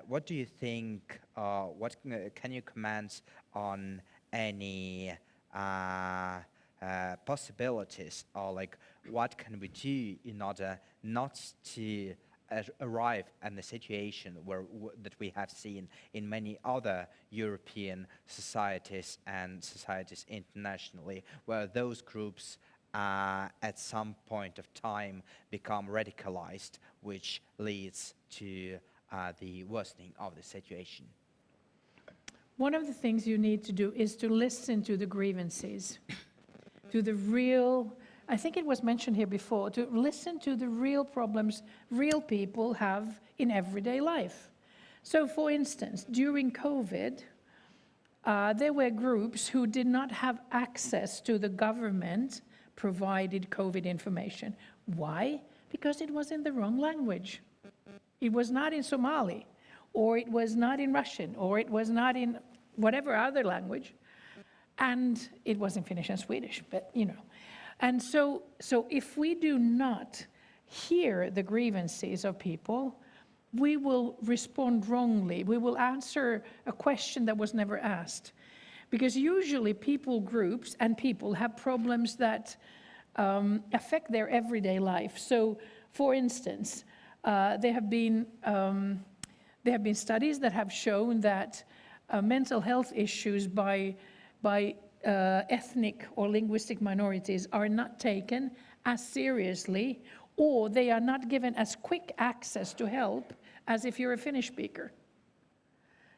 What do you think, can you comment on any possibilities, or like what can we do in order not to arrive at the situation that we have seen in many other European societies and societies internationally, where those groups at some point of time become radicalized, which leads to the worsening of the situation? One of the things you need to do is to listen to the grievances, to the real, I think it was mentioned here before, to listen to the real problems real people have in everyday life. So for instance, during COVID, there were groups who did not have access to the government provided COVID information. Why? Because it was in the wrong language. It was not in Somali, or it was not in Russian, or it was not in whatever other language, and it was in Finnish and Swedish, but you know. And so if we do not hear the grievances of people, we will respond wrongly. We will answer a question that was never asked. Because usually people groups and people have problems that affect their everyday life. So, for instance, there have been studies that have shown that mental health issues by ethnic or linguistic minorities are not taken as seriously, or they are not given as quick access to help as if you're a Finnish speaker.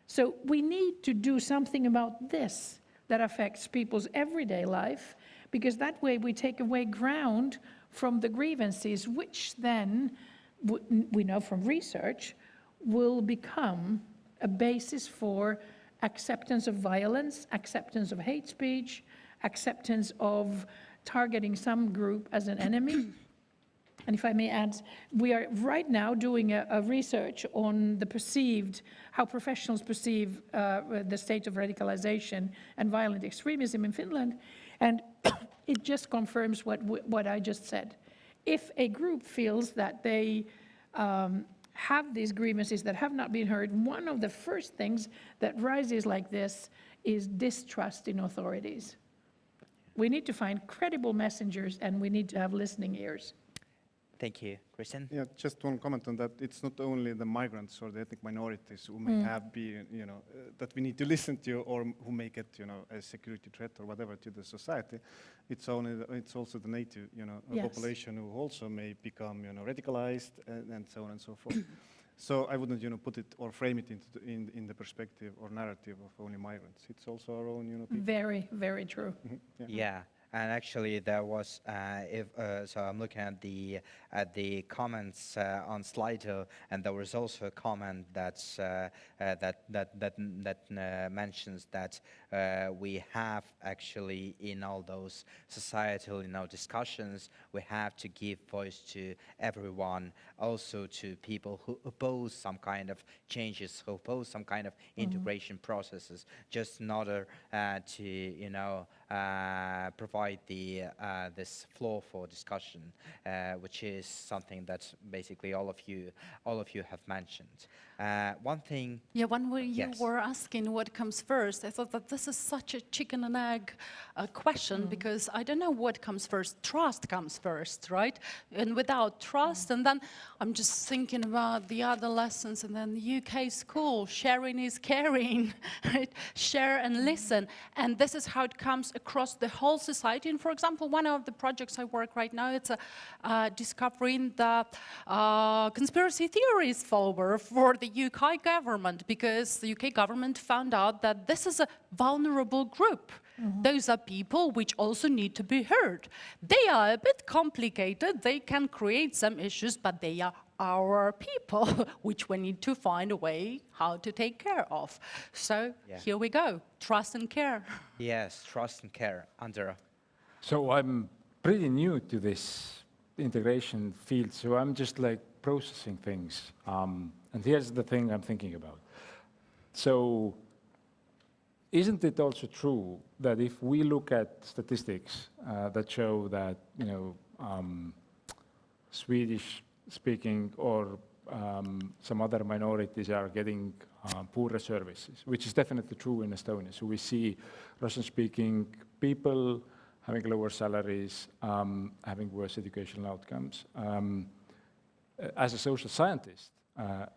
So we need to do something about this that affects people's everyday life, because that way we take away ground from the grievances, which then, we know from research, will become a basis for acceptance of violence, acceptance of hate speech, acceptance of targeting some group as an enemy. And if I may add, we are right now doing a research on how professionals perceive the state of radicalization and violent extremism in Finland, and it just confirms what I just said. If a group feels that they have these grievances that have not been heard, one of the first things that rises like this is distrust in authorities. We need to find credible messengers, and we need to have listening ears. Thank you, Kristjan. Yeah, just one comment on that. It's not only the migrants or the ethnic minorities who may have been, that we need to listen to, or who may get, a security threat or whatever to the society. It's also the native, Yes. population who also may become, radicalized and so on and so forth. So I wouldn't, put it or frame it in the perspective or narrative of only migrants. It's also our own, people. Very, very true. Yeah, and actually there was, so I'm looking at the comments on Slido, and there was also a comment that mentions that we have actually in all those societal, discussions, we have to give voice to everyone, also to people who oppose some kind of changes, who oppose some kind of integration processes, just in order to, provide this floor for discussion, which is something that basically all of you have mentioned. One thing. Yeah, when you Yes. were asking what comes first, I thought that this is such a chicken and egg question, because I don't know what comes first. Trust comes first, right? And without trust, and then I'm just thinking about the other lessons, and then the UK school, sharing is caring, right? Share and listen. And this is how it comes across the whole society. And for example, one of the projects I work right now, it's discovering the conspiracy theories follower for the UK government, because the UK government found out that this is a vulnerable group. Those are people which also need to be heard. They are a bit complicated, they can create some issues, but they are our people, which we need to find a way how to take care of. So here we go, trust and care. Yes, trust and care. Andero. So I'm pretty new to this integration field, so I'm just like processing things. And here's the thing I'm thinking about. So isn't it also true that if we look at statistics that show that, Swedish-speaking or some other minorities are getting poorer services, which is definitely true in Estonia. So we see Russian-speaking people having lower salaries, having worse educational outcomes. As a social scientist,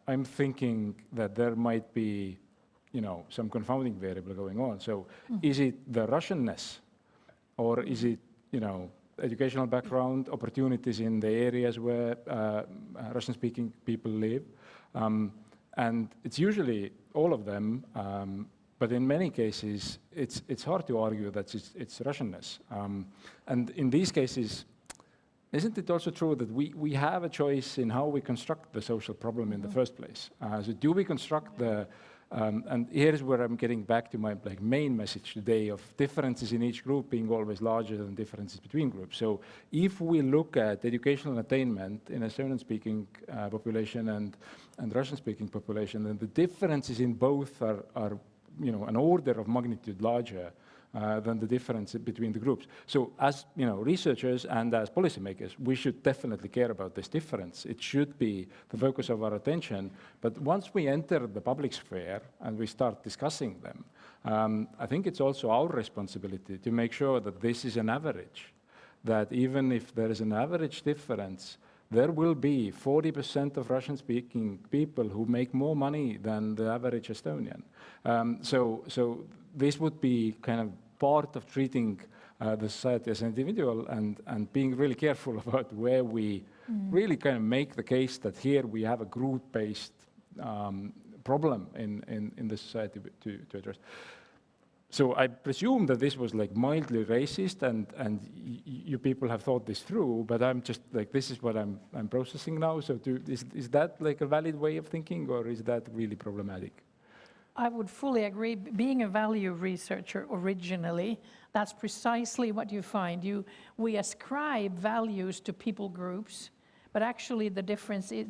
I'm thinking that there might be, some confounding variable going on. So is it the Russianness, or is it, educational background, opportunities in the areas where Russian-speaking people live? And it's usually all of them, but in many cases, it's hard to argue that it's Russianness. And in these cases, isn't it also true that we have a choice in how we construct the social problem in the first place? So do we construct and here's where I'm getting back to my main message today of differences in each group being always larger than differences between groups. So if we look at educational attainment in Estonian-speaking population and Russian-speaking population, then the differences in both are an order of magnitude larger than the difference between the groups. So as researchers and as policymakers, we should definitely care about this difference. It should be the focus of our attention. But once we enter the public sphere and we start discussing them, I think it's also our responsibility to make sure that this is an average, that even if there is an average difference, there will be 40% of Russian-speaking people who make more money than the average Estonian. So this would be kind of part of treating the society as an individual and being really careful about where we really kind of make the case that here we have a group-based problem in the society to address. So I presume that this was mildly racist, and you people have thought this through, but I'm just this is what I'm processing now. So is that a valid way of thinking, or is that really problematic? I would fully agree. Being a value researcher originally, that's precisely what you find. We ascribe values to people groups, but actually the difference is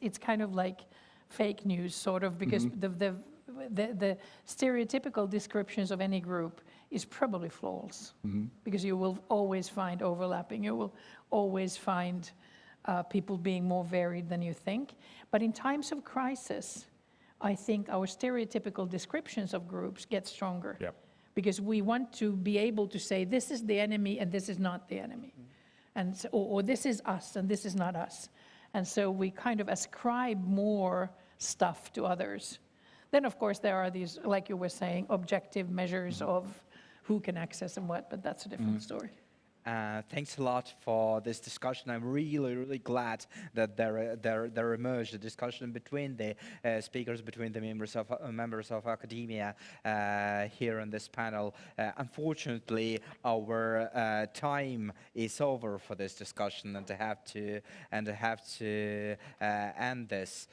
it's kind of like fake news, sort of, because the stereotypical descriptions of any group is probably false, because you will always find overlapping. You will always find people being more varied than you think. But in times of crisis, I think our stereotypical descriptions of groups get stronger, because we want to be able to say this is the enemy and this is not the enemy. and or this is us and this is not us. And so we kind of ascribe more stuff to others. Then, of course, there are these, like you were saying, objective measures of who can access and what, but that's a different story. Thanks a lot for this discussion. I'm really, really glad that there emerged a discussion between the speakers, between the members of academia here on this panel. Unfortunately, our time is over for this discussion, and I have to end this.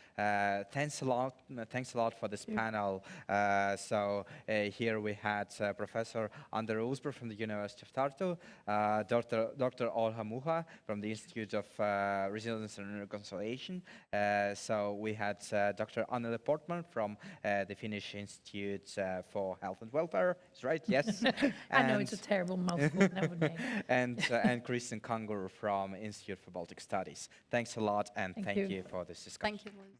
Thanks a lot for this panel. So here we had Professor Andero Uusberg from the University of Tartu. Doktor Olha Mukha from the Institute of Resilience and Reconciliation. So we had Dr. Anneli Portman from the Finnish Institute for Health and Welfare. Is right? Yes. I know it's a terrible mouthful. Never mind. And Kristjan from Institute for Baltic Studies. Thanks a lot, and thank you for this discussion. Thank you.